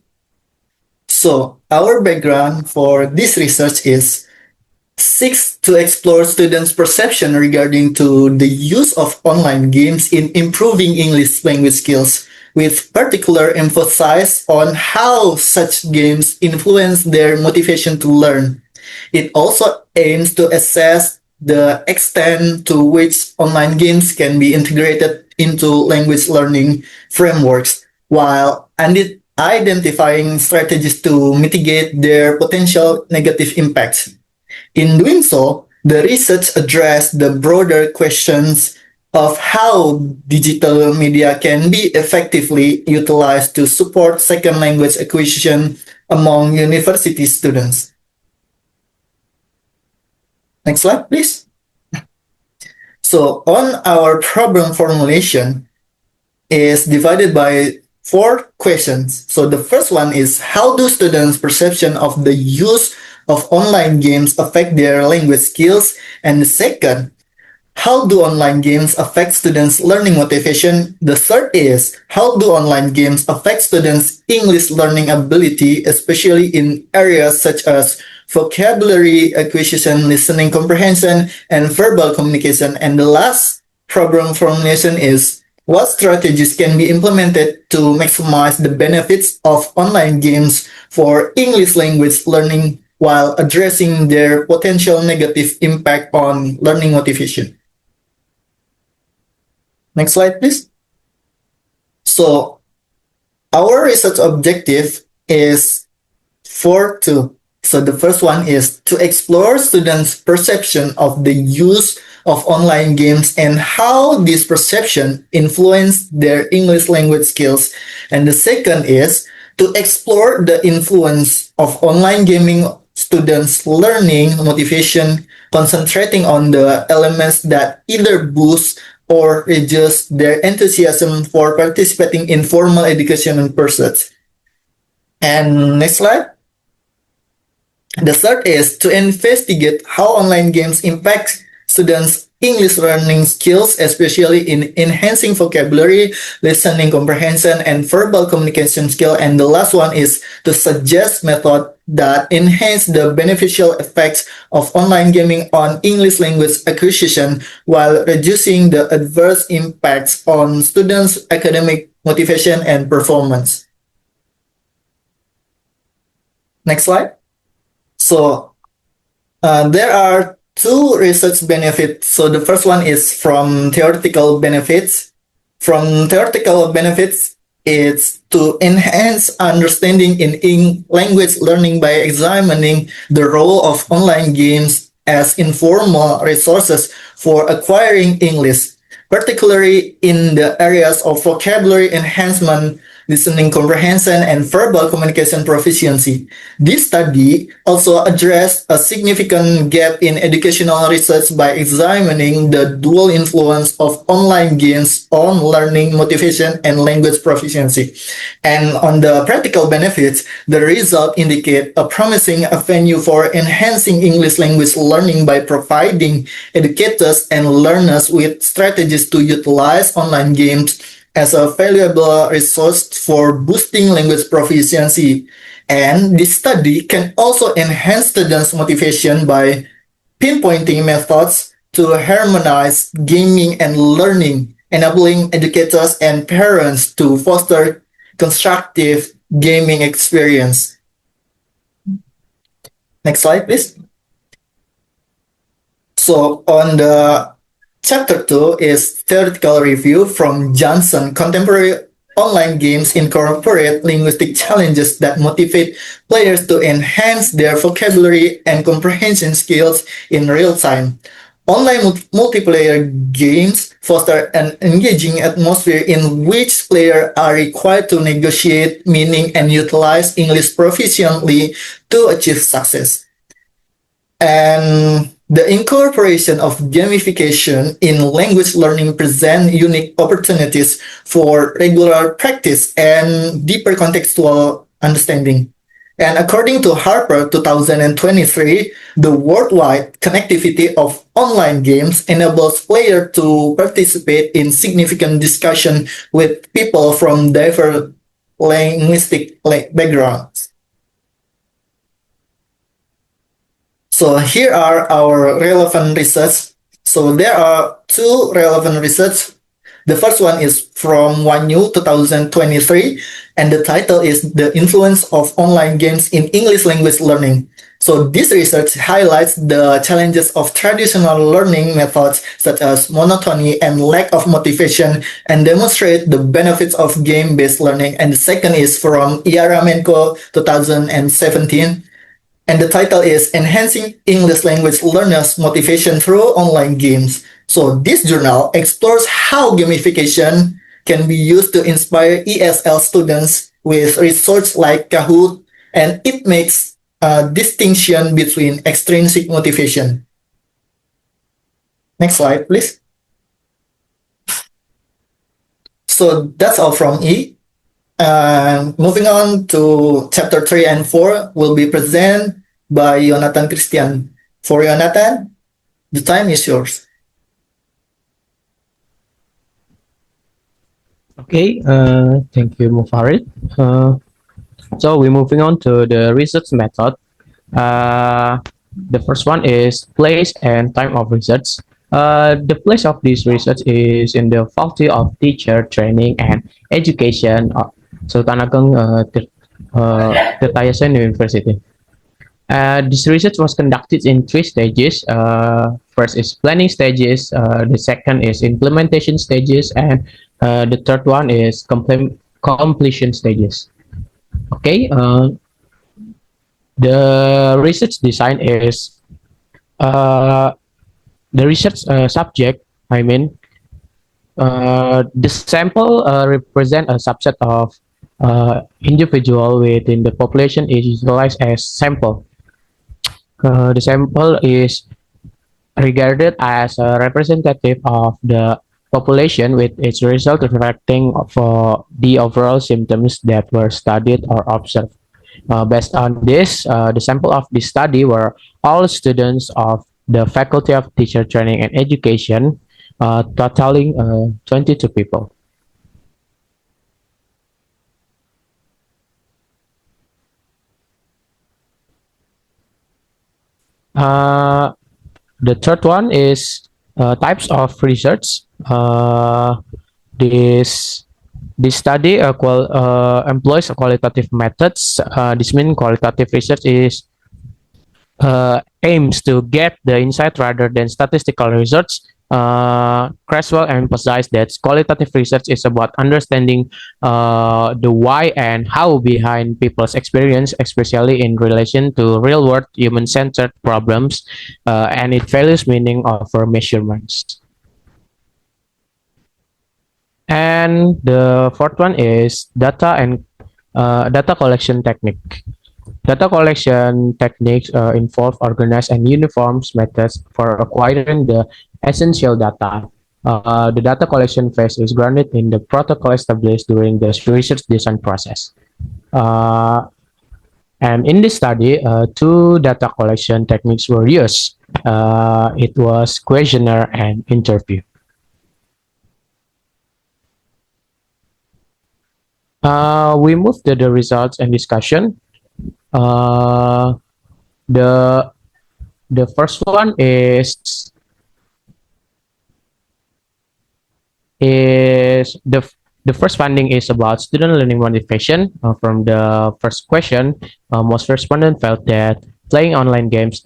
So, our background for this research is seeks to explore students' perception regarding to the use of online games in improving English language skills, with particular emphasis on how such games influence their motivation to learn. It also aims to assess the extent to which online games can be integrated into language learning frameworks, while identifying strategies to mitigate their potential negative impacts. In doing so, the research addressed the broader questions of how digital media can be effectively utilized to support second language acquisition among university students. Next slide, please. So, on our problem formulation is divided by 4 questions. So, the first one is, how do students' perception of the use of online games affect their language skills? And the second, how do online games affect students' learning motivation? The third is, how do online games affect students' English learning ability, especially in areas such as vocabulary acquisition, listening comprehension, and verbal communication? And the last problem formulation is, what strategies can be implemented to maximize the benefits of online games for English language learning while addressing their potential negative impact on learning motivation? Next slide, please. So, our research objective is 4-2. So, the first one is to explore students' perception of the use of online games and how this perception influence their English language skills. And the second is to explore the influence of online gaming students' learning motivation, concentrating on the elements that either boost or reduce their enthusiasm for participating in formal educational pursuits. And next slide. The third is to investigate how online games impact students' English learning skills, especially in enhancing vocabulary, listening comprehension, and verbal communication skill. And the last one is to suggest methods that enhance the beneficial effects of online gaming on English language acquisition while reducing the adverse impacts on students' academic motivation and performance. Next slide. So, there are 2 research benefits. So the first one is from theoretical benefits. From theoretical benefits, it's to enhance understanding in language learning by examining the role of online games as informal resources for acquiring English, particularly in the areas of vocabulary enhancement, listening comprehension, and verbal communication proficiency. This study also addressed a significant gap in educational research by examining the dual influence of online games on learning motivation and language proficiency. And on the practical benefits, the results indicate a promising avenue for enhancing English language learning by providing educators and learners with strategies to utilize online games as a valuable resource for boosting language proficiency. And this study can also enhance students' motivation by pinpointing methods to harmonize gaming and learning, enabling educators and parents to foster constructive gaming experience. Next slide, please. So on the chapter 2 is theoretical review from Johnson. Contemporary online games incorporate linguistic challenges that motivate players to enhance their vocabulary and comprehension skills in real time. Online multiplayer games foster an engaging atmosphere in which players are required to negotiate meaning and utilize English proficiently to achieve success. And the incorporation of gamification in language learning present unique opportunities for regular practice and deeper contextual understanding. And according to Harper 2023, the worldwide connectivity of online games enables players to participate in significant discussion with people from diverse linguistic backgrounds. So here are our relevant research. So there are two relevant research. The first one is from 1U 2023, and the title is The Influence of Online Games in English Language Learning. So this research highlights the challenges of traditional learning methods such as monotony and lack of motivation and demonstrate the benefits of game-based learning. And the second is from Yaramenko 2017. And the title is Enhancing English Language Learners' Motivation Through Online Games. So this journal explores how gamification can be used to inspire ESL students with research like Kahoot, and it makes a distinction between extrinsic motivation. Next slide, please. So that's all from E. Moving on to chapter 3 and 4 will be presented by Yonathan Crystyan. For Yonathan, the time is yours. Okay, thank you, Mufarid. So we're moving on to the research method. The first one is place and time of research. The place of this research is in the Faculty of Teacher Training and Education, Sultan Ageng Tirtayasan University. This research was conducted in 3 stages. First is planning stages, the second is implementation stages, and the third one is completion stages. Okay, the research design is the research subject. The sample represent a subset of individual within the population is utilized as sample. The sample is regarded as a representative of the population, with its result reflecting for the overall symptoms that were studied or observed. Based on this, the sample of this study were all students of the Faculty of Teacher Training and Education, totaling 22 people. The third one is types of research. This study employs qualitative methods. This means qualitative research is aims to get the insight rather than statistical research. Cresswell emphasized that qualitative research is about understanding the why and how behind people's experience, especially in relation to real-world human-centered problems, and it values meaning over measurements. And the fourth one is data and data collection technique. Data collection techniques involve organized and uniform methods for acquiring the essential data. The data collection phase is grounded in the protocol established during the research design process. And in this study, 2 data collection techniques were used. It was questionnaire and interview. We move to the results and discussion. Uh, the the first one is the first finding is about student learning motivation. From the first question, most respondents felt that playing online games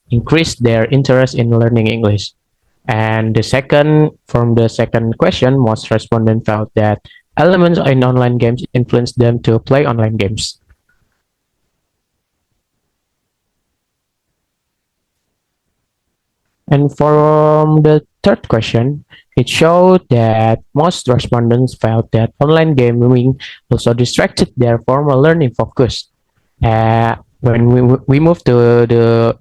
increased their interest in learning English. And from the second question, most respondents felt that elements in online games influenced them to play online games. And from the third question, it showed that most respondents felt that online gaming also distracted their formal learning focus. When we move to the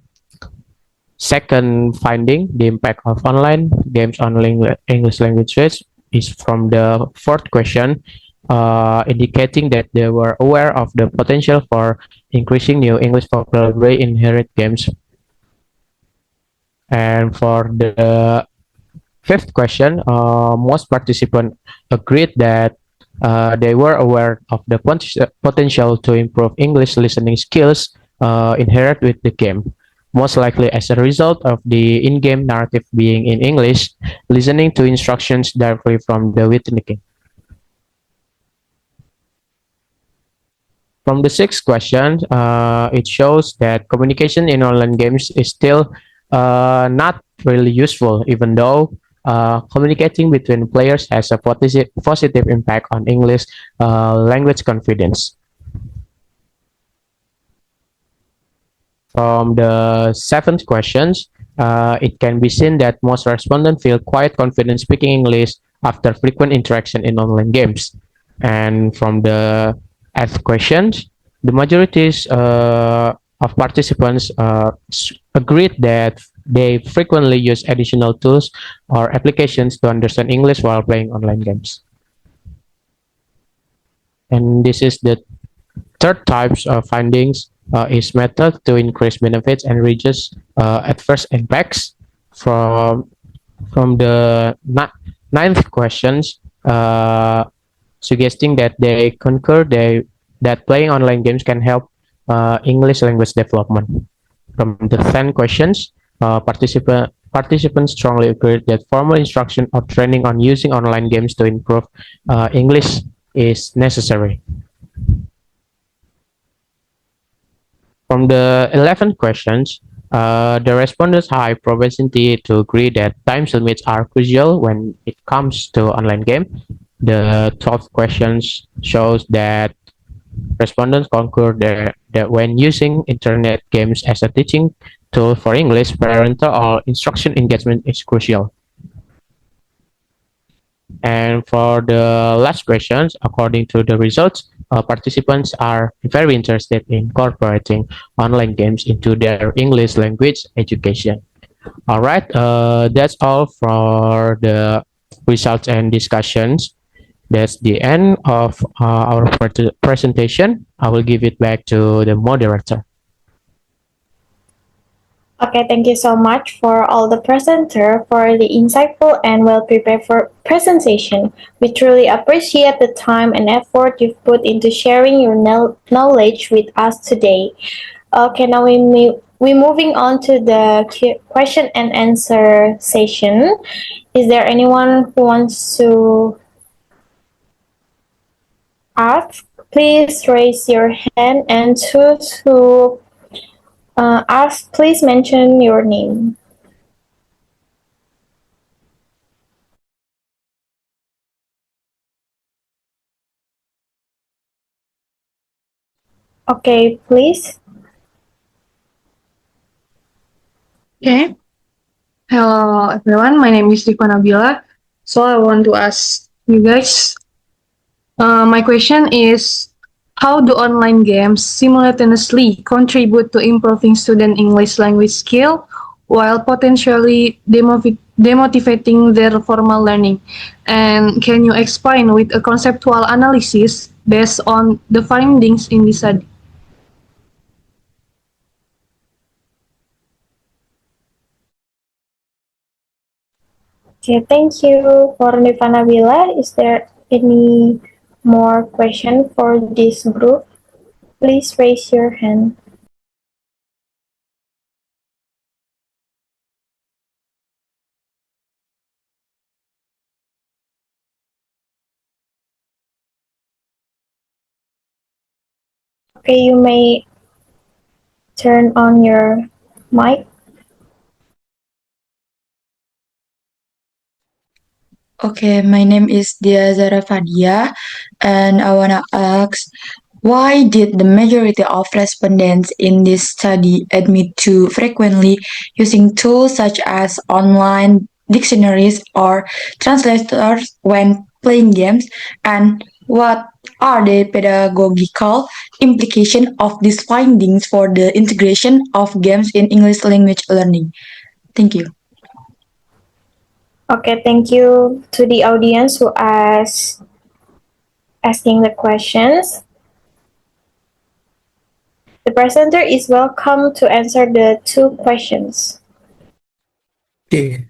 second finding, the impact of online games on English languages is from the fourth question, indicating that they were aware of the potential for increasing new English vocabulary in inherent games. And for the fifth question, most participants agreed that they were aware of the potential to improve English listening skills inherent with the game. Most likely as a result of the in-game narrative being in English, listening to instructions directly from the within the game. From the sixth question, it shows that communication in online games is still not really useful, even though communicating between players has a positive impact on English language confidence. From the seventh questions, it can be seen that most respondents feel quite confident speaking English after frequent interaction in online games. And from the eighth questions, the majorities of participants agreed that they frequently use additional tools or applications to understand English while playing online games. And this is the third types of findings is method to increase benefits and reduce adverse impacts. From the ninth questions, suggesting that they concur that playing online games can help English language development. From the 10 questions, participants strongly agreed that formal instruction or training on using online games to improve English is necessary. From the 11 questions, the respondents high propensity to agree that time limits are crucial when it comes to online game. The 12 questions shows that respondents concur that when using internet games as a teaching tool for English, parental or instruction engagement is crucial. And for the last questions, according to the results, participants are very interested in incorporating online games into their English language education. All right, that's all for the results and discussions. That's the end of our presentation. I will give it back to the moderator. Okay, thank you so much for all the presenter for the insightful and well-prepared for presentation. We truly appreciate the time and effort you've put into sharing your knowledge with us today. Okay, now we're moving on to the question and answer session. Is there anyone who wants to ask? Please raise your hand, and to ask, please mention your name. Okay, please. Okay. Hello, everyone. My name is Rifa Nabillah. So I want to ask you guys. My question is, how do online games simultaneously contribute to improving student English language skill while potentially demotivating their formal learning? And can you explain with a conceptual analysis based on the findings in this study? Okay, thank you for Rifa Nabila. Is there any more question for this group? please raise your hand. Okay, you may turn on your mic. Okay, my name is Zahra Fadiyah, and I wanna ask, why did the majority of respondents in this study admit to frequently using tools such as online dictionaries or translators when playing games? And what are the pedagogical implications of these findings for the integration of games in English language learning? Thank you. Okay, thank you to the audience who asking the questions. The presenter is welcome to answer the two questions. Okay.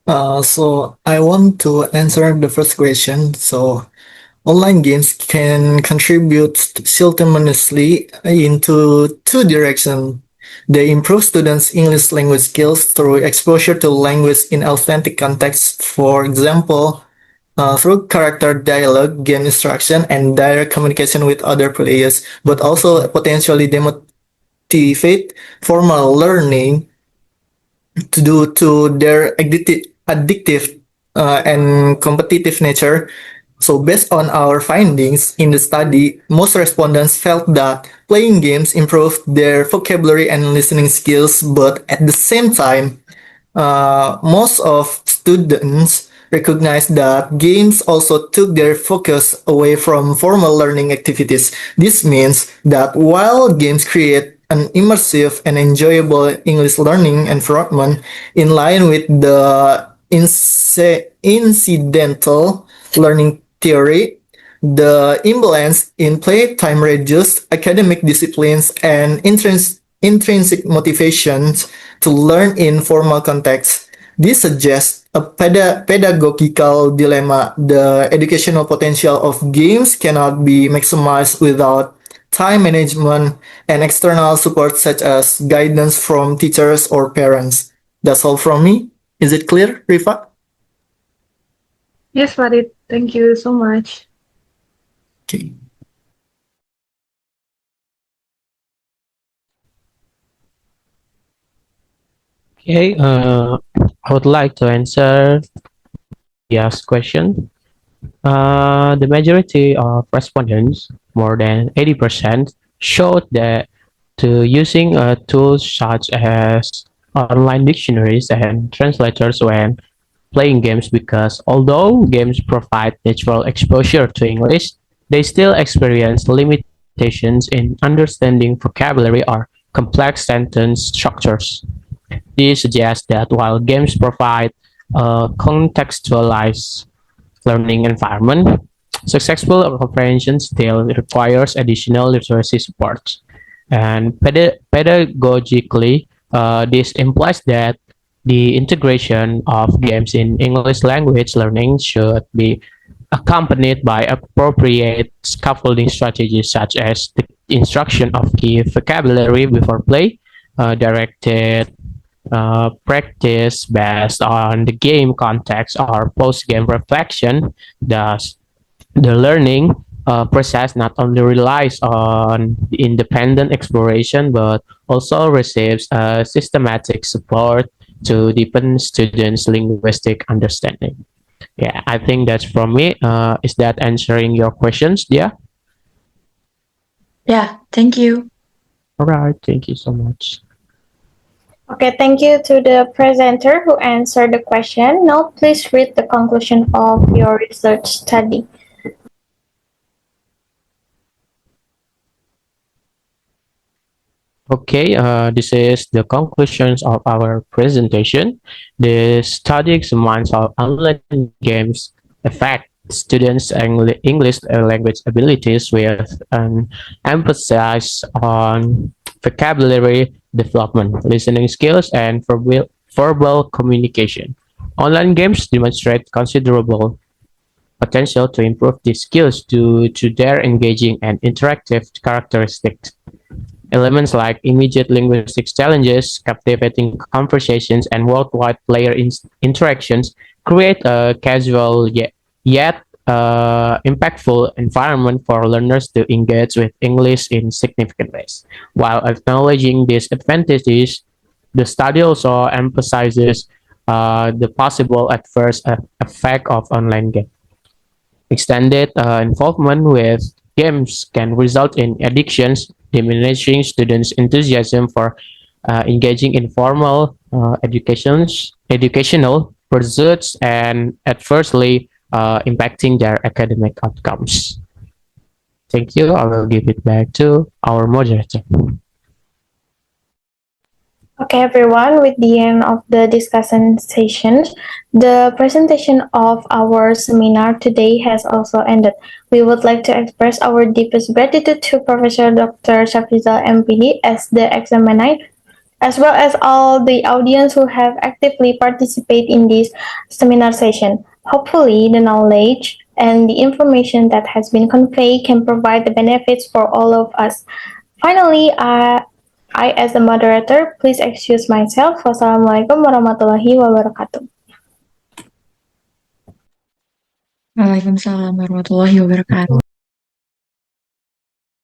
So I want to answer the first question. So online games can contribute simultaneously into two directions. They improve students' English language skills through exposure to language in authentic context. For example, through character dialogue, game instruction, and direct communication with other players, but also potentially demotivate formal learning due to their addictive and competitive nature. So, based on our findings in the study, most respondents felt that playing games improved their vocabulary and listening skills, but at the same time, most of students recognize that games also took their focus away from formal learning activities. This means that while games create an immersive and enjoyable English learning environment in line with the incidental learning theory, the imbalance in playtime reduces academic disciplines and intrinsic motivations to learn in formal contexts. This suggests a pedagogical dilemma. The educational potential of games cannot be maximized without time management and external support such as guidance from teachers or parents. That's all from me. Is it clear, Rifa? Yes, Farid. Thank you so much. Okay. Okay, I would like to answer Dhiya's question. The majority of respondents, more than 80%, showed that to using tools such as online dictionaries and translators when playing games because although games provide natural exposure to English, they still experience limitations in understanding vocabulary or complex sentence structures. This suggests that while games provide a contextualized learning environment, successful comprehension still requires additional literacy support. And pedagogically, this implies that the integration of games in English language learning should be accompanied by appropriate scaffolding strategies such as the instruction of key vocabulary before play, directed practice based on the game context or post-game reflection. Thus, the learning process not only relies on independent exploration but also receives systematic support to deepen students' linguistic understanding. Yeah, I think that's from me. Is that answering your questions, Dia? Yeah, thank you. All right, thank you so much. Okay, thank you to the presenter who answered the question. Now, please read the conclusion of your research study. Okay, this is the conclusions of our presentation. The study examines how online games affect students' English language abilities with an emphasis on vocabulary development, listening skills, and verbal communication. Online games demonstrate considerable potential to improve these skills due to their engaging and interactive characteristics. Elements like immediate linguistic challenges, captivating conversations, and worldwide player interactions create a casual yet impactful environment for learners to engage with English in significant ways. While acknowledging these advantages, the study also emphasizes the possible adverse effect of online games. Extended involvement with games can result in addictions, diminishing students' enthusiasm for engaging in formal educational pursuits and adversely impacting their academic outcomes. Thank you. I will give it back to our moderator. Okay, everyone, with the end of the discussion session, the presentation of our seminar today has also ended. We would like to express our deepest gratitude to Professor Dr. Shafrizal MPD as the examiner, as well as all the audience who have actively participated in this seminar session. Hopefully, the knowledge and the information that has been conveyed can provide the benefits for all of us. Finally, I, as the moderator, please excuse myself. Wassalamualaikum warahmatullahi wabarakatuh. Waalaikumsalam warahmatullahi wabarakatuh.